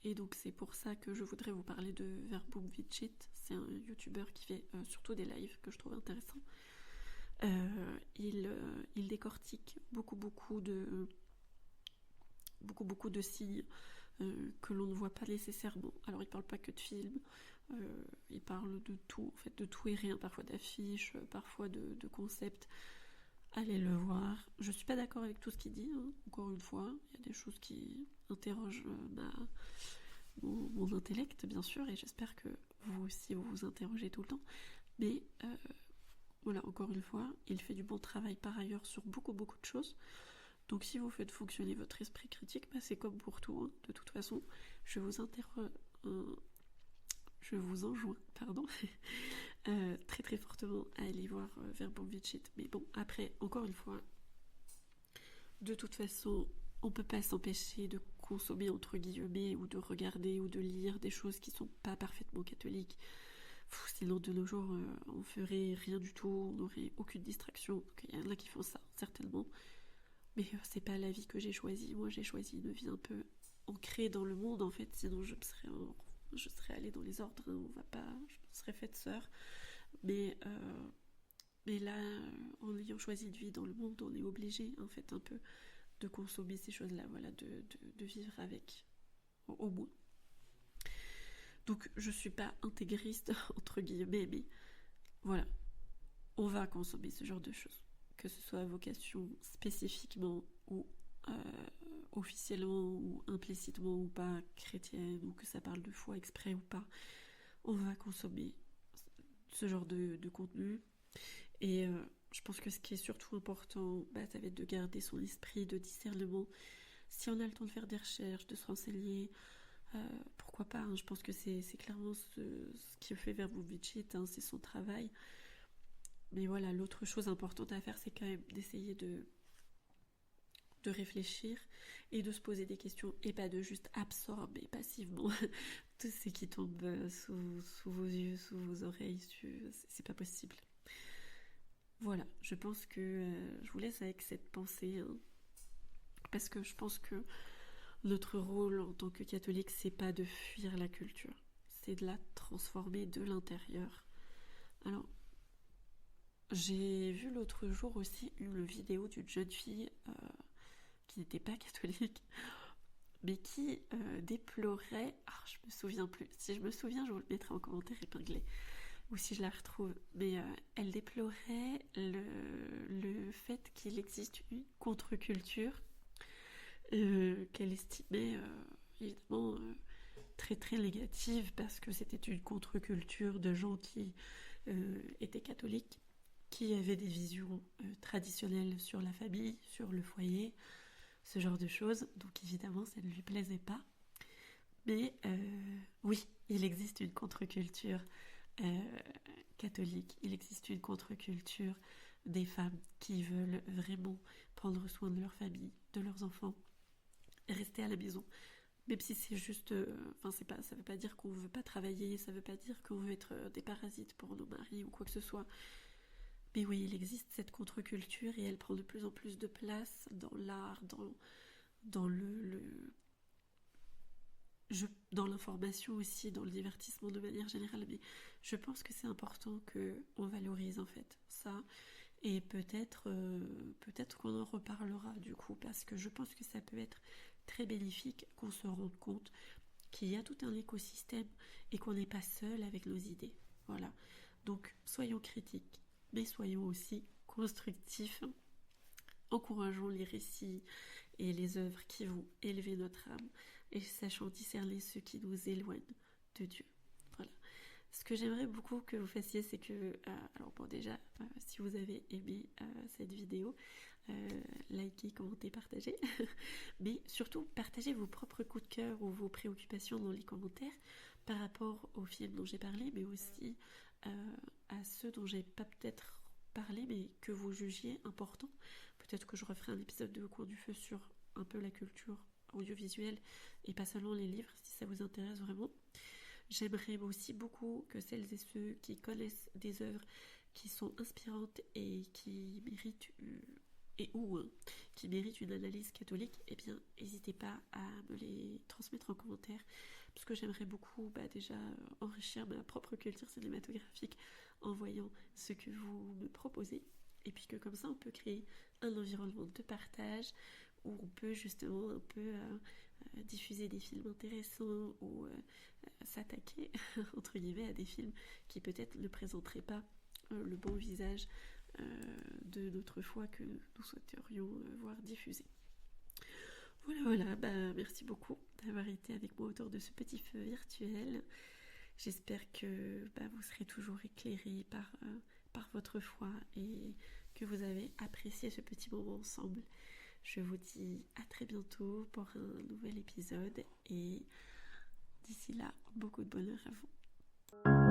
Et donc c'est pour ça que je voudrais vous parler de Verbum Vicit. C'est un youtubeur qui fait surtout des lives que je trouve intéressants. Il décortique beaucoup de signes que l'on ne voit pas nécessairement. Alors il parle pas que de films, il parle de tout, en fait, de tout et rien, parfois d'affiches, parfois de concepts. Allez le voir. Je suis pas d'accord avec tout ce qu'il dit, hein. Encore une fois, il y a des choses qui interrogent mon intellect, bien sûr, et j'espère que vous aussi vous vous interrogez tout le temps. Mais voilà, encore une fois, il fait du bon travail par ailleurs sur beaucoup de choses. Donc si vous faites fonctionner votre esprit critique, bah, c'est comme pour tout, hein. De toute façon, je vous enjoins très très fortement à aller voir Verbum Vicit. Mais bon, après, encore une fois, de toute façon, on peut pas s'empêcher de consommer entre guillemets ou de regarder ou de lire des choses qui sont pas parfaitement catholiques. Sinon de nos jours on ferait rien du tout, on n'aurait aucune distraction. Donc il y en a qui font ça certainement, mais c'est pas la vie que j'ai choisie. Moi j'ai choisi une vie un peu ancrée dans le monde en fait, sinon je me serais je serais allée dans les ordres, hein, je me serais faite sœur. Mais là, en ayant choisi de vivre dans le monde, on est obligé, en fait, un peu de consommer ces choses-là, voilà, de vivre avec, au moins. Donc, je suis pas intégriste, entre guillemets, mais voilà, on va consommer ce genre de choses. Que ce soit à vocation spécifiquement ou officiellement ou implicitement ou pas chrétienne, ou que ça parle de foi exprès ou pas, on va consommer ce genre de contenu. Et je pense que ce qui est surtout important, ça va être de garder son esprit de discernement. Si on a le temps de faire des recherches, de se renseigner, pourquoi pas, hein. Je pense que c'est clairement ce qui fait Verbum Vicit, hein, c'est son travail. Mais voilà, l'autre chose importante à faire, c'est quand même d'essayer de réfléchir et de se poser des questions, et pas de juste absorber passivement tout ce qui tombe sous vos yeux, sous vos oreilles. C'est pas possible. Voilà, je pense que je vous laisse avec cette pensée, hein, parce que je pense que notre rôle en tant que catholique, c'est pas de fuir la culture, c'est de la transformer de l'intérieur. Alors, j'ai vu l'autre jour aussi une vidéo d'une jeune fille qui n'était pas catholique, mais qui déplorait, je me souviens plus, si je me souviens, je vous le mettrai en commentaire épinglé, ou si je la retrouve, mais elle déplorait le fait qu'il existe une contre-culture qu'elle estimait évidemment très très négative, parce que c'était une contre-culture de gens qui étaient catholiques, qui avaient des visions traditionnelles sur la famille, sur le foyer, ce genre de choses. Donc évidemment, ça ne lui plaisait pas. Mais oui, il existe une contre-culture catholique, il existe une contre-culture des femmes qui veulent vraiment prendre soin de leur famille, de leurs enfants, rester à la maison. Même si c'est juste, ça veut pas dire qu'on veut pas travailler, ça veut pas dire qu'on veut être des parasites pour nos maris ou quoi que ce soit. Mais oui, il existe cette contre-culture, et elle prend de plus en plus de place dans l'art, dans dans l'information aussi, dans le divertissement de manière générale. Mais je pense que c'est important qu'on valorise en fait ça, et peut-être qu'on en reparlera du coup, parce que je pense que ça peut être très bénéfique qu'on se rende compte qu'il y a tout un écosystème et qu'on n'est pas seul avec nos idées. Voilà. Donc soyons critiques, mais soyons aussi constructifs. Encourageons les récits et les œuvres qui vont élever notre âme, et sachons discerner ceux qui nous éloignent de Dieu. Voilà. Ce que j'aimerais beaucoup que vous fassiez, c'est que, alors bon, déjà, si vous avez aimé cette vidéo, likez, commentez, partagez, mais surtout partagez vos propres coups de cœur ou vos préoccupations dans les commentaires par rapport aux films dont j'ai parlé, mais aussi à ceux dont j'ai pas peut-être parlé mais que vous jugiez importants. Peut-être que je referai un épisode de Au coin du feu sur un peu la culture audiovisuelle et pas seulement les livres, si ça vous intéresse vraiment. J'aimerais aussi beaucoup que celles et ceux qui connaissent des œuvres qui sont inspirantes et qui méritent qui méritent une analyse catholique, eh bien, n'hésitez pas à me les transmettre en commentaire, parce que j'aimerais beaucoup déjà enrichir ma propre culture cinématographique en voyant ce que vous me proposez, et puis que comme ça on peut créer un environnement de partage où on peut justement un peu diffuser des films intéressants, ou s'attaquer entre guillemets à des films qui peut-être ne présenteraient pas le bon visage de notre foi que nous souhaiterions voir diffuser. Voilà, merci beaucoup d'avoir été avec moi autour de ce petit feu virtuel. J'espère que vous serez toujours éclairés par votre foi, et que vous avez apprécié ce petit moment ensemble. Je vous dis à très bientôt pour un nouvel épisode, et d'ici là, beaucoup de bonheur à vous.